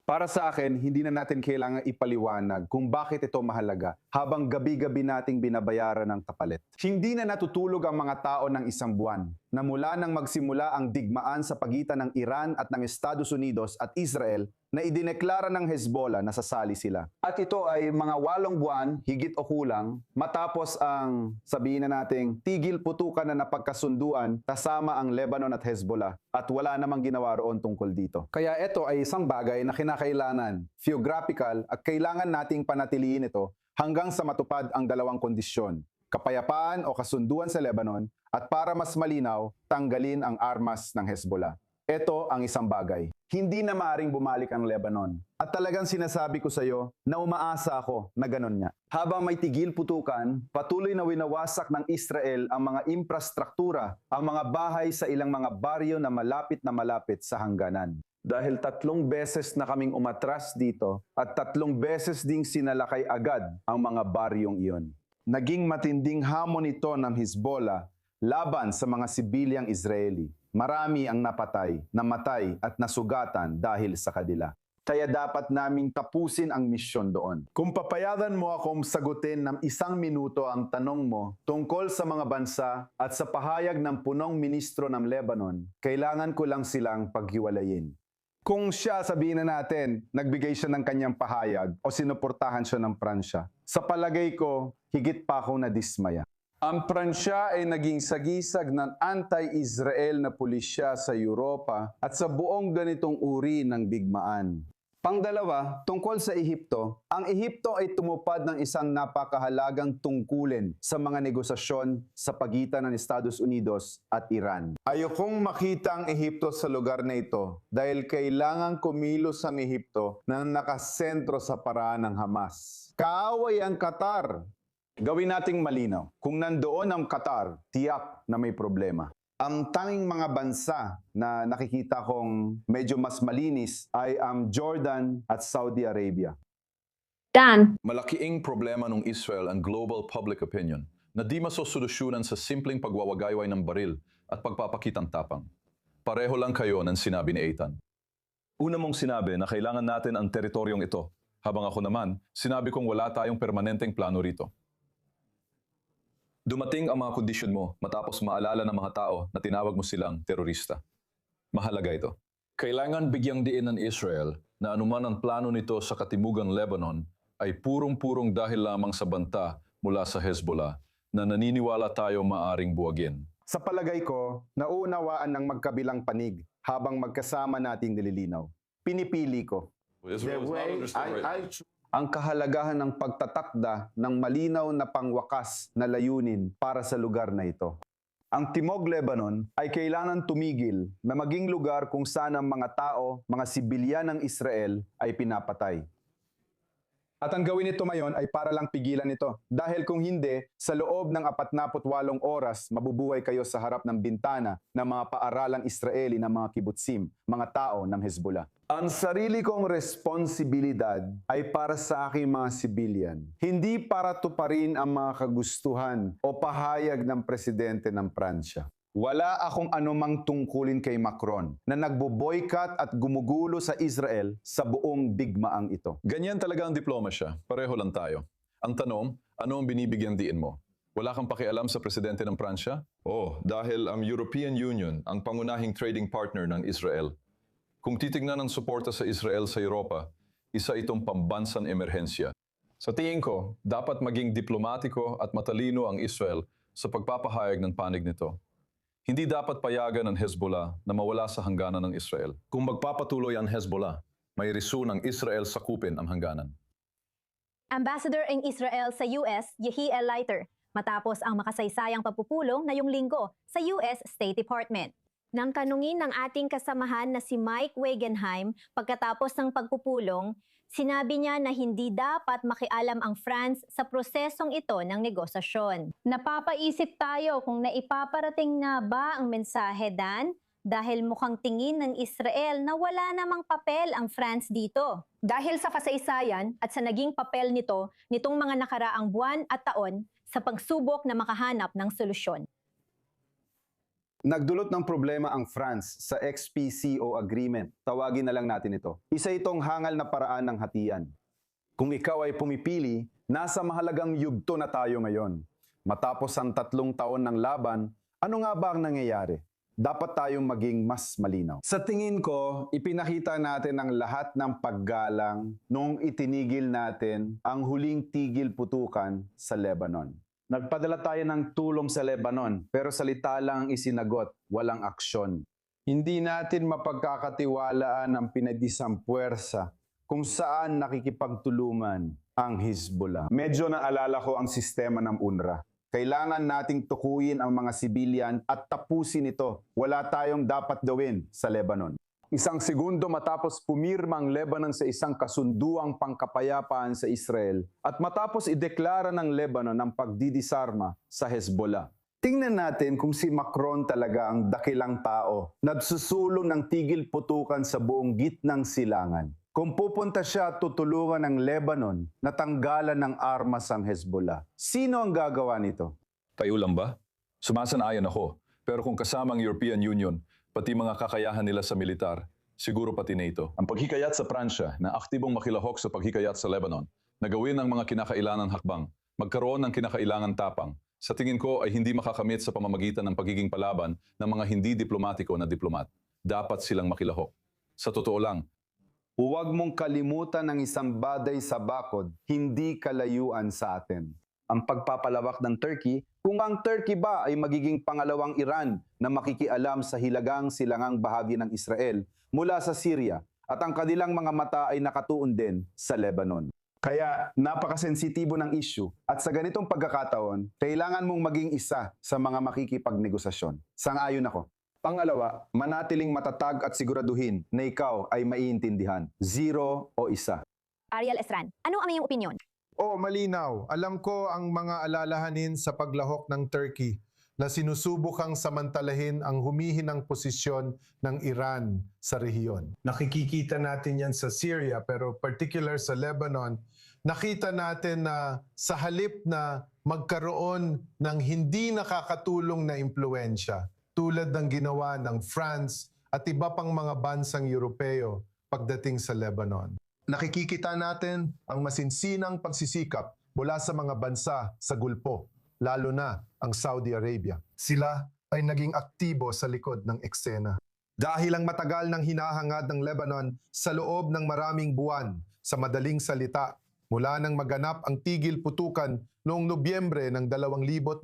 G: Para sa akin, hindi na natin kailangan ipaliwanag kung bakit ito mahalaga habang gabi-gabi nating binabayaran ng kapalit. Hindi na natutulog ang mga tao ng isang buwan na mula nang magsimula ang digmaan sa pagitan ng Iran at ng Estados Unidos at Israel na idineklara ng Hezbollah na sasali sila. At ito ay mga 8 buwan, higit o kulang, matapos ang, sabihin na nating, tigil putukan na napagkasunduan kasama ang Lebanon at Hezbollah at wala namang ginawa roon tungkol dito. Kaya ito ay isang bagay na kinakailangan, geographical, at kailangan nating panatiliin ito hanggang sa matupad ang dalawang kondisyon, kapayapaan o kasunduan sa Lebanon, at para mas malinaw, tanggalin ang armas ng Hezbollah. Ito ang isang bagay. Hindi na maaring bumalik ang Lebanon. At talagang sinasabi ko sa iyo na umaasa ako na ganun nga. Habang may tigil putukan, patuloy na winawasak ng Israel ang mga infrastruktura, ang mga bahay sa ilang mga baryo na malapit sa hangganan. Dahil 3 beses na kaming umatras dito at 3 beses ding sinalakay agad ang mga baryong iyon. Naging matinding hamon ito ng Hezbollah laban sa mga sibilyang Israeli. Marami ang napatay, namatay at nasugatan dahil sa kanila. Kaya dapat naming tapusin ang misyon doon. Kung papayagan mo akong sagutin ng 1 minuto ang tanong mo tungkol sa mga bansa at sa pahayag ng punong ministro ng Lebanon, kailangan ko lang silang paghiwalayin. Kung siya, sabihin na natin, nagbigay siya ng kanyang pahayag o sinuportahan siya ng Pransya, sa palagay ko, higit pa akong nadismaya. Ang Pransya ay naging sagisag ng anti-Israel na pulisya sa Europa at sa buong ganitong uri ng digmaan. Pangdalawa, tungkol sa Ehipto, ang Ehipto ay tumupad ng isang napakahalagang tungkulin sa mga negosasyon sa pagitan ng Estados Unidos at Iran. Ayokong makita ang Ehipto sa lugar na ito dahil kailangan kumilos ang Ehipto na nakasentro sa paraan ng Hamas. Kaaway ang Qatar. Gawin nating malinaw, kung nandoon ang Qatar, tiyak na may problema. Ang tanging mga bansa na nakikita kong medyo mas malinis ay ang Jordan at Saudi Arabia.
A: Dan,
D: Malaking problema ng Israel ang global public opinion na di masosolusyonan sa simpleng pagwawagayway ng baril at pagpapakitang tapang. Pareho lang kayo ng sinabi ni Ethan. Una mong sinabi na kailangan natin ang teritoryong ito, habang ako naman, sinabi kong wala tayong permanenteng plano rito. Dumating ang mga kondisyon mo matapos maalala ng mga tao na tinawag mo silang terorista. Mahalaga ito. Kailangan bigyang diin ng Israel na anuman ang plano nito sa katimugang Lebanon ay purong-purong dahil lamang sa banta mula sa Hezbollah na naniniwala tayo maaring buwagin.
G: Sa palagay ko, nauunawaan ng magkabilang panig habang magkasama nating nililinaw. Pinipili ko. Ang kahalagahan ng pagtatakda ng malinaw na pangwakas na layunin para sa lugar na ito. Ang Timog Lebanon ay kailangan tumigil na maging lugar kung saan ang mga tao, mga sibilyan ng Israel ay pinapatay. At ang gawin nito ngayon ay para lang pigilan ito. Dahil kung hindi, sa loob ng 48 oras, mabubuhay kayo sa harap ng bintana ng mga paaralang Israeli ng mga kibutzim, mga tao ng Hezbollah. Ang sarili kong responsibilidad ay para sa aking mga sibilyan. Hindi para tuparin ang mga kagustuhan o pahayag ng presidente ng Pransya. Wala akong anumang tungkulin kay Macron na nagbo-boycott at gumugulo sa Israel sa buong digmaang ito.
D: Ganyan talaga ang diplomasya. Pareho lang tayo. Ang tanong, ano ang binibigyan diin mo? Wala kang pakialam sa presidente ng Pransya? Dahil ang European Union ang pangunahing trading partner ng Israel. Kung titignan ang suporta sa Israel sa Europa, isa itong pambansang emerhensya. Sa tingin ko, dapat maging diplomatiko at matalino ang Israel sa pagpapahayag ng panig nito. Hindi dapat payagan ng Hezbollah na mawala sa hangganan ng Israel. Kung magpapatuloy ang Hezbollah, may risu ng Israel sakupin ang hangganan.
A: Ambassador ng Israel sa US, Yehiel Leiter, matapos ang makasaysayang pagpupulong ngayong linggo sa US State Department. Nang tanungin ng ating kasamahan na si Mike Wagenheim pagkatapos ng pagpupulong, sinabi niya na hindi dapat makialam ang France sa prosesong ito ng negosasyon. Napapaisip tayo kung naipaparating na ba ang mensahe, Dan? dahil mukhang tingin ng Israel na wala namang papel ang France dito. Dahil sa kasaysayan at sa naging papel nitong mga nakaraang buwan at taon sa pagsubok na makahanap ng solusyon.
G: Nagdulot ng problema ang France sa XPCO agreement. Tawagin na lang natin ito. Isa itong hangal na paraan ng hatian. Kung ikaw ay pumipili, nasa mahalagang yugto na tayo ngayon. Matapos ang 3 taon ng laban, ano nga ba ang nangyayari? Dapat tayong maging mas malinaw. Sa tingin ko, ipinakita natin ang lahat ng paggalang noong itinigil natin ang huling tigil putukan sa Lebanon. Nagpadala tayo ng tulong sa Lebanon, pero salita lang ang isinagot, walang aksyon. Hindi natin mapagkakatiwalaan ang pinadisang puwersa kung saan nakikipagtulungan ang Hezbollah. Medyo naalala ko ang sistema ng UNRWA. Kailangan nating tukuyin ang mga sibilyan at tapusin ito. Wala tayong dapat gawin sa Lebanon. Isang segundo matapos pumirma ang Lebanon sa isang kasunduang pangkapayapaan sa Israel at matapos ideklara ng Lebanon ang pagdidisarma sa Hezbollah. Tingnan natin kung si Macron talaga ang dakilang tao na susulong ng tigil putukan sa buong gitnang silangan. Kung pupunta siya at tutulungan ng Lebanon na tanggalan ng armas ang Hezbollah, sino ang gagawa nito?
D: Tayo lang ba? Sumasang-ayon ako. Pero kung kasama ang European Union, pati mga kakayahan nila sa militar, siguro pati NATO. Ang paghikayat sa Pransya na aktibong makilahok sa paghikayat sa Lebanon, na gawin ang mga kinakailangang hakbang, magkaroon ng kinakailangang tapang, sa tingin ko ay hindi makakamit sa pamamagitan ng pagiging palaban ng mga hindi diplomatiko na diplomat. Dapat silang makilahok. Sa totoo lang,
G: huwag mong kalimutan ng isang baday sa bakod, hindi kalayuan sa atin. Ang pagpapalawak ng Turkey, kung ang Turkey ba ay magiging pangalawang Iran na makikialam sa hilagang silangang bahagi ng Israel mula sa Syria at ang kanilang mga mata ay nakatuon din sa Lebanon. Kaya napakasensitibo ng issue at sa ganitong pagkakataon, kailangan mong maging isa sa mga makikipagnegosasyon. Sang-ayon ako. Pangalawa, manatiling matatag at siguraduhin na ikaw ay maiintindihan. 0 o 1.
A: Ariel Estran, ano ang iyong opinyon?
C: Malinaw. Alam ko ang mga alalahanin sa paglahok ng Turkey na sinusubukang samantalahin ang humihinang posisyon ng Iran sa rehiyon. Nakikita natin yan sa Syria, pero particular sa Lebanon, nakita natin na sa halip na magkaroon ng hindi nakakatulong na impluensya, tulad ng ginawa ng France at iba pang mga bansang Europeo pagdating sa Lebanon. Nakikita natin ang masinsinang pagsisikap mula sa mga bansa sa Gulpo, lalo na ang Saudi Arabia. Sila ay naging aktibo sa likod ng eksena. Dahil ang matagal ng hinahangad ng Lebanon sa loob ng maraming buwan, sa madaling salita, mula nang maganap ang tigil putukan noong Nobyembre ng 2024.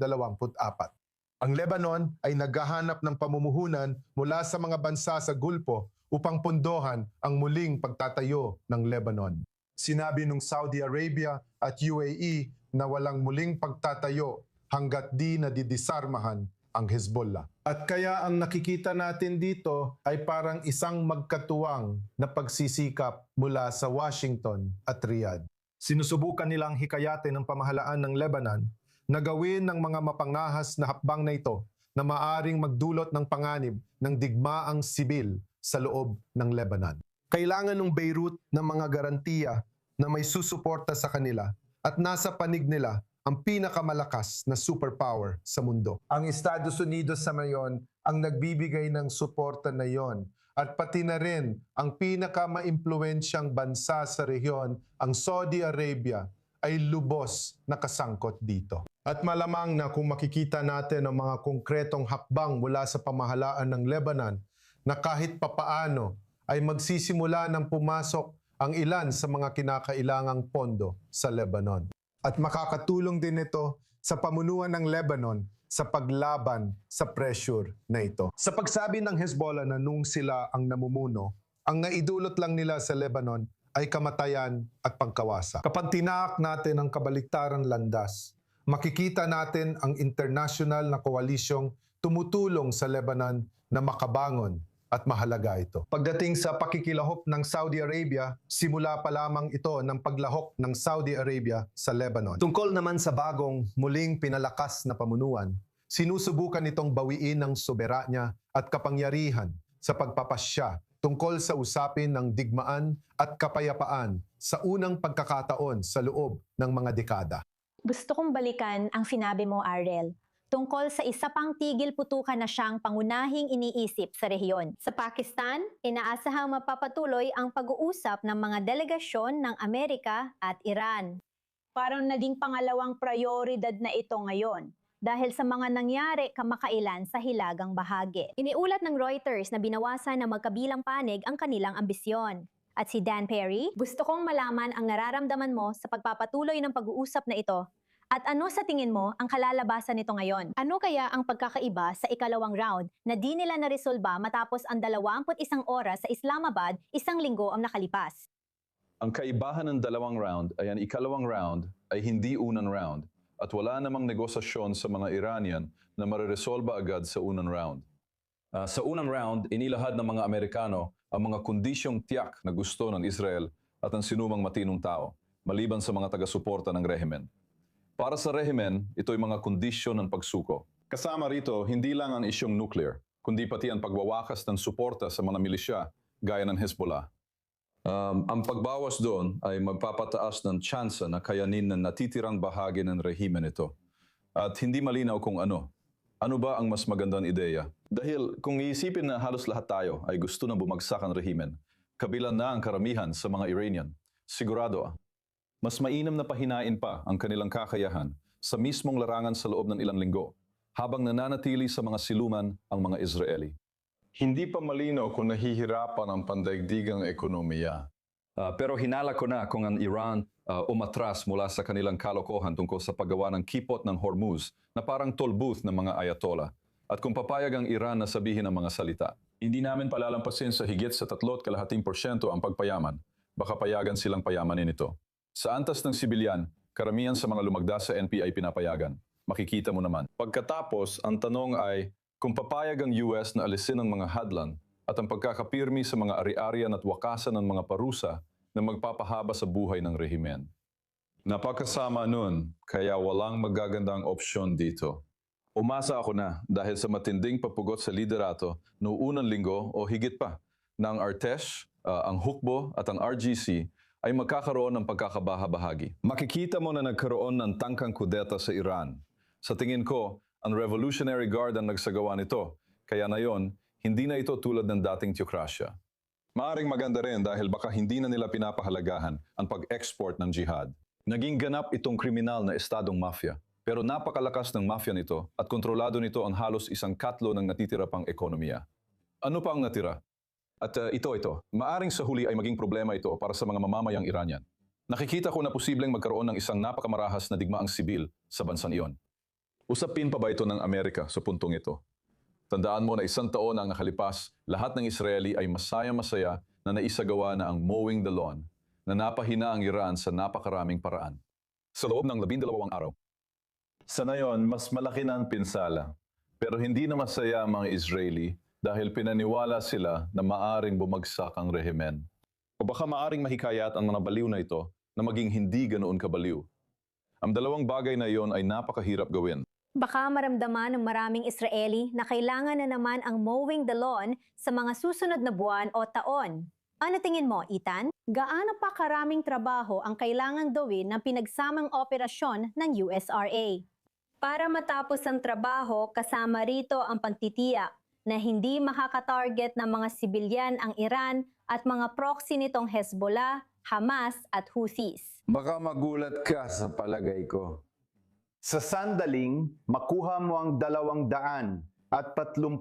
C: Ang Lebanon ay naghahanap ng pamumuhunan mula sa mga bansa sa Gulpo upang pundohan ang muling pagtatayo ng Lebanon. Sinabi ng Saudi Arabia at UAE na walang muling pagtatayo hanggat di nadidisarmahan ang Hezbollah. At kaya ang nakikita natin dito ay parang isang magkatuwang na pagsisikap mula sa Washington at Riyadh. Sinusubukan nilang hikayatin ang pamahalaan ng Lebanon na gawin ng mga mapangahas na hakbang na ito na maaring magdulot ng panganib ng digmaang sibil sa loob ng Lebanon. Kailangan ng Beirut ng mga garantiya na may susuporta sa kanila at nasa panig nila ang pinakamalakas na superpower sa mundo. Ang Estados Unidos sa ngayon ang nagbibigay ng suporta na yon at pati na rin ang pinakamaimpluwensyang bansa sa rehiyon, ang Saudi Arabia, ay lubos na kasangkot dito. At malamang na kung makikita natin ang mga konkretong hakbang mula sa pamahalaan ng Lebanon na kahit papaano ay magsisimula ng pumasok ang ilan sa mga kinakailangang pondo sa Lebanon. At makakatulong din ito sa pamunuan ng Lebanon sa paglaban sa pressure na ito. Sa pagsabi ng Hezbollah na nung sila ang namumuno, ang naidulot lang nila sa Lebanon ay kamatayan at pagkawasa. Kapag tinaak natin ang kabaliktarang landas, makikita natin ang international na koalisyong tumutulong sa Lebanon na makabangon at mahalaga ito. Pagdating sa pakikilahok ng Saudi Arabia, simula pa lamang ito ng paglahok ng Saudi Arabia sa Lebanon. Tungkol naman sa bagong muling pinalakas na pamunuan, Sinusubukan nitong bawiin ng soberanya at kapangyarihan sa pagpapasya tungkol sa usapin ng digmaan at kapayapaan sa unang pagkakataon sa loob ng mga dekada.
A: Gusto kong balikan ang sinabi mo, Arel, tungkol sa isa pang tigil putukan na siyang pangunahing iniisip sa rehiyon. Sa Pakistan, inaasahang mapapatuloy ang pag-uusap ng mga delegasyon ng Amerika at Iran. Parang naging pangalawang prioridad na ito ngayon dahil sa mga nangyari kamakailan sa hilagang bahagi. Iniulat ng Reuters na binawasan ng magkabilang panig ang kanilang ambisyon. At si Dan Perry, gusto kong malaman ang nararamdaman mo sa pagpapatuloy ng pag-uusap na ito at ano sa tingin mo ang kalalabasan nito ngayon? Ano kaya ang pagkakaiba sa ikalawang round na di nila naresolba matapos ang 21 oras sa Islamabad, isang linggo ang nakalipas?
D: Ang kaibahan ng dalawang round ay ang ikalawang round ay hindi unang round at wala namang negosasyon sa mga Iranian na mareresolba agad sa unang round. Sa unang round, inilahad ng mga Amerikano ang mga kondisyong tiyak na gusto ng Israel at ang sinumang matinong tao, maliban sa mga taga-suporta ng rehimen. Para sa rehimen, ito'y mga kondisyon ng pagsuko. Kasama rito, hindi lang ang isyong nuclear, kundi pati ang pagwawakas ng suporta sa mga milisya gaya ng Hezbollah. Ang pagbawas doon ay magpapataas ng tsansa na kayanin ng natitirang bahagi ng rehimen ito. At hindi malinaw kung ano. Ano ba ang mas magandang ideya? Dahil kung iisipin na halos lahat tayo ay gusto na bumagsak ang rehimen, kabilang na ang karamihan sa mga Iranian, sigurado mas mainam na pahinain pa ang kanilang kakayahan sa mismong larangan sa loob ng ilang linggo, habang nananatili sa mga siluman ang mga Israeli. Hindi pa malinaw kung nahihirapan ang pandaigdigang ekonomiya. Pero hinala ko na kung ang Iran umatras mula sa kanilang kalokohan tungkol sa paggawa ng kipot ng Hormuz na parang toll booth ng mga ayatollah. At kung papayag ang Iran na sabihin ang mga salita, hindi namin palalampasin sa higit sa 3.2% ang pagpayaman. Baka payagan silang payamanin ito. Sa antas ng sibilyan, karamihan sa mga lumagda sa NPA pinapayagan. Makikita mo naman. Pagkatapos, ang tanong ay, kung papayag ang US na alisin ang mga hadlan at ang pagkakapirmi sa mga ari-arian at wakasan ng mga parusa na magpapahaba sa buhay ng rehimen. Napakasama nun, kaya walang magagandang opsyon dito. Umasa ako na dahil sa matinding papugot sa liderato noong unang linggo o higit pa na ang Artesh, ang Hukbo at ang RGC ay magkakaroon ng pagkakabaha-bahagi. Makikita mo na nagkaroon ng tangkang kudeta sa Iran. Sa tingin ko, ang Revolutionary Guard ang nagsagawa nito, kaya na yon, hindi na ito tulad ng dating teokrasya. Maaring maganda rin dahil baka hindi na nila pinapahalagahan ang pag-export ng jihad. Naging ganap itong kriminal na estadong mafia, pero napakalakas ng mafia nito at kontrolado nito ang halos isang katlo ng natitira pang ekonomiya. Ano pa ang natira? At ito, maaring sa huli ay maging problema ito para sa mga mamamayang Iranian. Nakikita ko na posibleng magkaroon ng isang napakamarahas na digmaang sibil sa bansang iyon. Usapin pa ba ito ng Amerika sa puntong ito? Tandaan mo na 1 taon ang nakalipas, lahat ng Israeli ay masaya-masaya na naisagawa na ang mowing the lawn, na napahina ang Iran sa napakaraming paraan. Sa loob ng 12 araw. Sa ngayon, mas malaki na ang pinsala. Pero hindi na masaya ang mga Israeli dahil pinaniwala sila na maaring bumagsak ang rehimen. O baka maaring mahikayat ang mga baliw na ito na maging hindi ganoon kabaliw. Ang dalawang bagay na iyon ay napakahirap gawin.
A: Baka maramdaman ng maraming Israeli na kailangan na naman ang mowing the lawn sa mga susunod na buwan o taon. Ano tingin mo, Ethan? Gaano pa karaming trabaho ang kailangang gawin ng pinagsamang operasyon ng USRA? Para matapos ang trabaho, kasama rito ang pagtitiyak na hindi makakatarget ng mga sibilyan ang Iran at mga proxy nitong Hezbollah, Hamas at Houthis.
G: Baka magulat ka sa palagay ko. Sa sandaling, makuha mo ang 230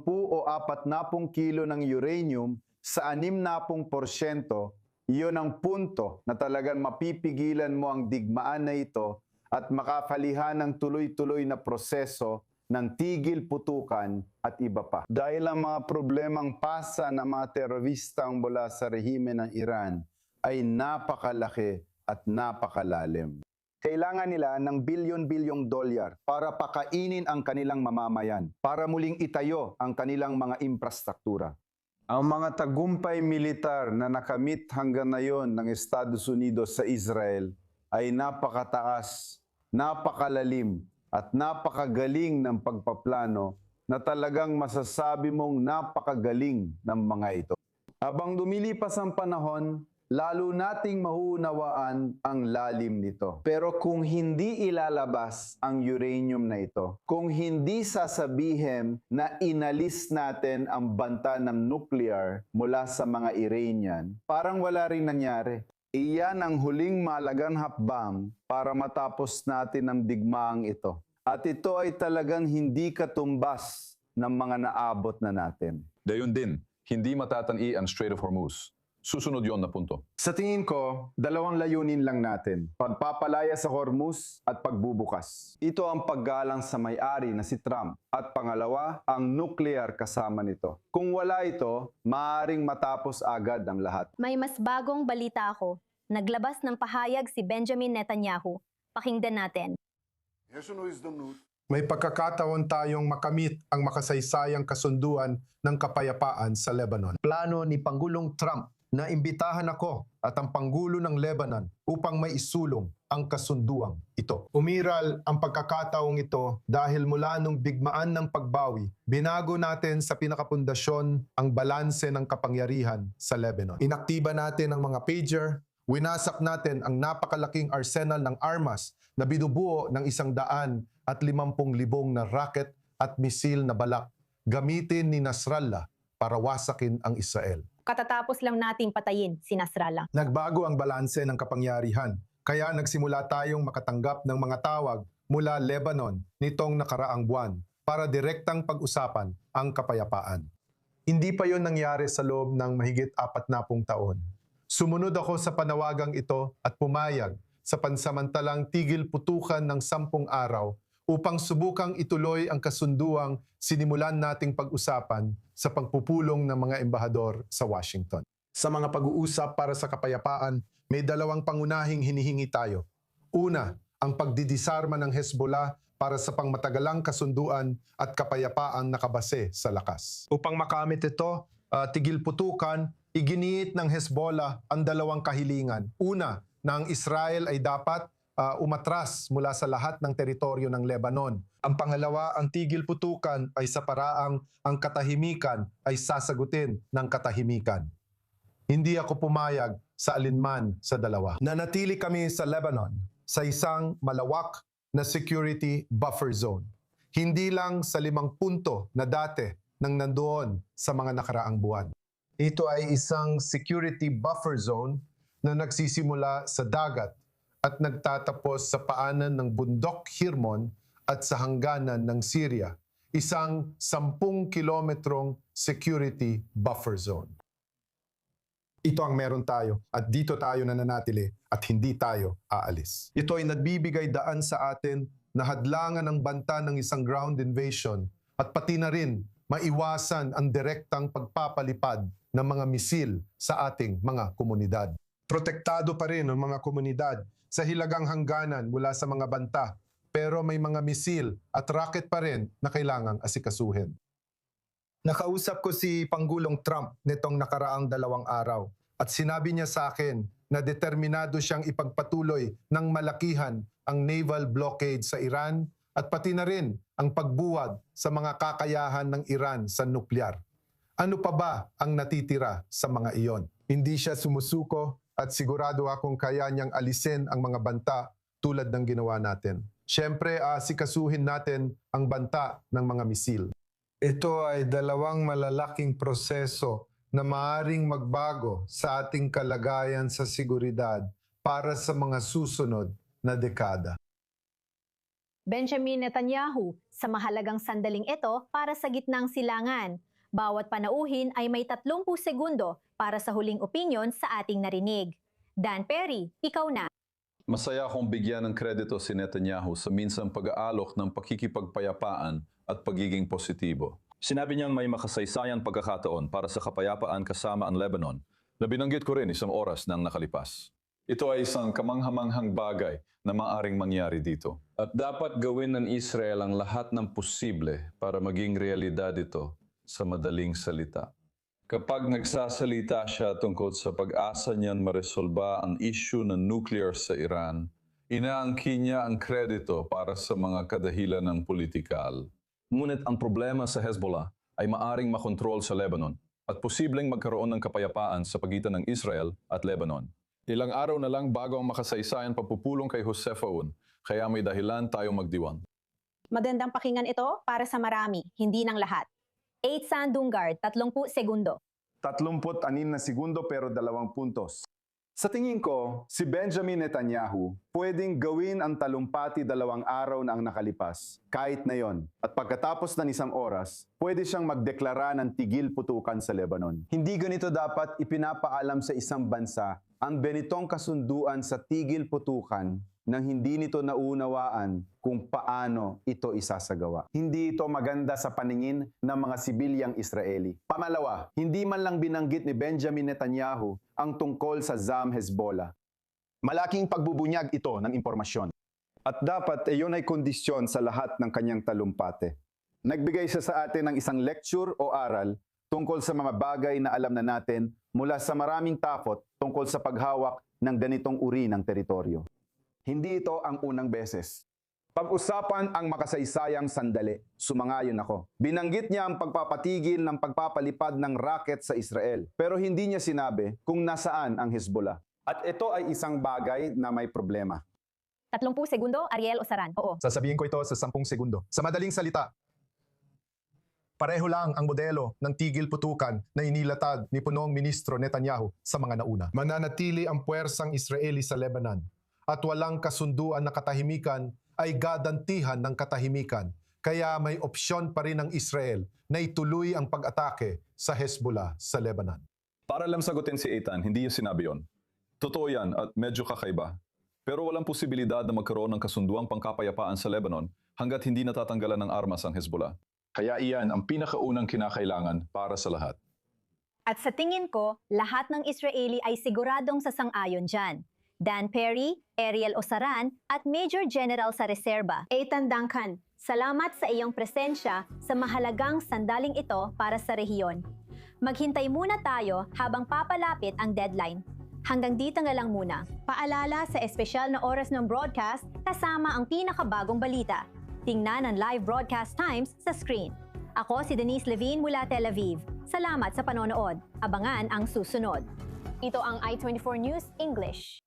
G: o 40 kilo ng uranium sa 60%, iyon ang punto na talagang mapipigilan mo ang digmaan na ito at makakalihan ng tuloy-tuloy na proseso ng tigil putukan at iba pa. Dahil ang mga problemang pasa ng mga teroristang mula sa rehimen ng Iran ay napakalaki at napakalalim. Kailangan nila ng bilyon-bilyong dolyar para pakainin ang kanilang mamamayan, para muling itayo ang kanilang mga infrastruktura. Ang mga tagumpay militar na nakamit hanggang ngayon ng Estados Unidos sa Israel ay napakataas, napakalalim, at napakagaling ng pagpaplano na talagang masasabi mong napakagaling ng mga ito. Habang lumilipas ang panahon, lalo nating maunawaan ang lalim nito. Pero kung hindi ilalabas ang uranium na ito, kung hindi sasabihin na inalis natin ang banta ng nuclear mula sa mga Iranian, parang wala rin nangyari. Iyan ang huling malagang hakbang para matapos natin ang digmaang ito. At ito ay talagang hindi katumbas ng mga naabot na natin.
D: Dayon din, hindi matatani ang Strait of Hormuz. Susunod yon na punto.
G: Sa tingin ko, dalawang layunin lang natin. Pagpapalaya sa Hormuz at pagbubukas. Ito ang paggalang sa may-ari na si Trump. At pangalawa, ang nuclear kasama nito. Kung wala ito, maaaring matapos agad ang lahat.
A: May mas bagong balita ako. Naglabas ng pahayag si Benjamin Netanyahu. Pakinggan natin.
C: May pagkakataon tayong makamit ang makasaysayang kasunduan ng kapayapaan sa Lebanon. Plano ni Pangulong Trump na imbitahan ako at ang Pangulo ng Lebanon upang maisulong ang kasunduang ito. Umiral ang pagkakataong ito dahil mula nung bigmaan ng pagbawi, binago natin sa pinakapundasyon ang balanse ng kapangyarihan sa Lebanon. Inaktiba natin ang mga pager, winasak natin ang napakalaking arsenal ng armas na binubuo ng 150,000 na rocket at misil na balak gamitin ni Nasrallah para wasakin ang Israel.
A: Katatapos lang nating patayin si Nasrallah.
C: Nagbago ang balanse ng kapangyarihan, kaya nagsimula tayong makatanggap ng mga tawag mula Lebanon nitong nakaraang buwan para direktang pag-usapan ang kapayapaan. Hindi pa yon nangyari sa loob ng mahigit 40 taon. Sumunod ako sa panawagang ito at pumayag sa pansamantalang tigil putukan ng 10 araw upang subukang ituloy ang kasunduang sinimulan nating pag-usapan sa pagpupulong ng mga embahador sa Washington. Sa mga pag-uusap para sa kapayapaan, may dalawang pangunahing hinihingi tayo. Una, ang pagdidisarma ng Hezbollah para sa pangmatagalang kasunduan at kapayapaang nakabase sa lakas. Upang makamit ito, tigil putukan, iginiit ng Hezbollah ang dalawang kahilingan. Una, na ang Israel ay dapat umatras mula sa lahat ng teritoryo ng Lebanon. Ang pangalawa, ang tigil putukan ay sa paraang ang katahimikan ay sasagutin ng katahimikan. Hindi ako pumayag sa alinman sa dalawa. Nanatili kami sa Lebanon sa isang malawak na security buffer zone. Hindi lang sa 5 punto na dati nang nandoon sa mga nakaraang buwan. Ito ay isang security buffer zone na nagsisimula sa dagat at nagtatapos sa paanan ng bundok Hermon at sa hangganan ng Syria, isang 10 kilometrong security buffer zone. Ito ang meron tayo at dito tayo nananatili at hindi tayo aalis. Ito ay nagbibigay daan sa atin na hadlangan ang banta ng isang ground invasion at pati na rin maiwasan ang direktang pagpapalipad ng mga misil sa ating mga komunidad. Protektado pa rin ang mga komunidad sa hilagang hangganan mula sa mga banta, pero may mga misil at rocket pa rin na kailangang asikasuhin. Nakausap ko si Pangulong Trump nitong nakaraang 2 araw at sinabi niya sa akin na determinado siyang ipagpatuloy ng malakihan ang naval blockade sa Iran at pati na rin ang pagbuwag sa mga kakayahan ng Iran sa nuklear. Ano pa ba ang natitira sa mga iyon? Hindi siya sumusuko at sigurado akong kaya niyang alisin ang mga banta tulad ng ginawa natin. Siyempre, asikasuhin natin ang banta ng mga misil. Ito ay 2 malalaking proseso na maaaring magbago sa ating kalagayan sa seguridad para sa mga susunod na dekada.
A: Benjamin Netanyahu, sa mahalagang sandaling ito para sa gitnang silangan. Bawat panauhin ay may 30 segundo para sa huling opinyon sa ating narinig. Dan Perry, ikaw na.
D: Masaya akong bigyan ng kredito si Netanyahu sa minsang pag-aalok ng pakikipagpayapaan at pagiging positibo. Sinabi niyang may makasaysayang pagkakataon para sa kapayapaan kasama ang Lebanon na binanggit ko rin isang oras nang nakalipas. Ito ay isang kamanghamanghang bagay na maaaring mangyari dito. At dapat gawin ng Israel ang lahat ng posible para maging realidad ito sa madaling salita. Kapag nagsasalita siya tungkol sa pag-asa niyan maresolba ang issue ng nuclear sa Iran, Inaangkin niya ang kredito para sa mga kadahilan ng politikal. Ngunit ang problema sa Hezbollah ay maaring makontrol sa Lebanon at posibleng magkaroon ng kapayapaan sa pagitan ng Israel at Lebanon. Ilang araw na lang bago ang makasaysayan pagpupulong kay Joseph Aoun, kaya may dahilan tayong magdiwang.
A: Magandang pakinggan ito para sa marami, hindi ng lahat. 8 Sandungard, 30 segundo.
G: 36 na segundo pero 2 puntos. Sa tingin ko, si Benjamin Netanyahu pwedeng gawin ang talumpati 2 araw na ang nakalipas, kahit na yon. At pagkatapos ng 1 oras, pwede siyang magdeklara ng tigil putukan sa Lebanon. Hindi ganito dapat ipinapaalam sa isang bansa ang benitong kasunduan sa tigil putukan nang hindi nito naunawaan kung paano ito isasagawa. Hindi ito maganda sa paningin ng mga sibilyang Israeli. Pamalawa, hindi man lang binanggit ni Benjamin Netanyahu ang tungkol sa Zam Hezbollah. Malaking pagbubunyag ito ng impormasyon. At dapat iyon ay kondisyon sa lahat ng kanyang talumpate. Nagbigay siya sa atin ng isang lecture o aral tungkol sa mga bagay na alam na natin mula sa maraming takot tungkol sa paghawak ng ganitong uri ng teritoryo. Hindi ito ang unang beses. Pag-usapan ang makasaysayang sandali, sumangayon ako. Binanggit niya ang pagpapatigil ng pagpapalipad ng rocket sa Israel, pero hindi niya sinabi kung nasaan ang Hezbollah. At ito ay isang bagay na may problema.
A: 30 segundo, Ariel Osaran. Oo.
C: Sasabihin ko ito sa 10 segundo. Sa madaling salita, pareho lang ang modelo ng tigil putukan na inilatad ni Punong Ministro Netanyahu sa mga nauna. Mananatili ang puwersang Israeli sa Lebanon at walang kasunduan na katahimikan ay gadantihan ng katahimikan. Kaya may opsyon pa rin ng Israel na ituloy ang pag-atake sa Hezbollah sa Lebanon.
D: Para lang sagutin si Ethan, hindi niya sinabi yon. Totoo yan at medyo kakaiba. Pero walang posibilidad na magkaroon ng kasunduang pangkapayapaan sa Lebanon hanggat hindi natatanggalan ng armas ang Hezbollah. Kaya iyan ang pinakaunang kinakailangan para sa lahat.
A: At sa tingin ko, lahat ng Israeli ay siguradong sasang-ayon dyan. Dan Perry, Ariel Osaran, at Major General sa Reserba, Ethan Duncan. Salamat sa iyong presensya sa mahalagang sandaling ito para sa rehiyon. Maghintay muna tayo habang papalapit ang deadline. Hanggang dito na lang muna. Paalala sa espesyal na oras ng broadcast kasama ang pinakabagong balita. Tingnan ang live broadcast times sa screen. Ako si Denise Levine mula Tel Aviv. Salamat sa panonood. Abangan ang susunod. Ito ang I-24 News English.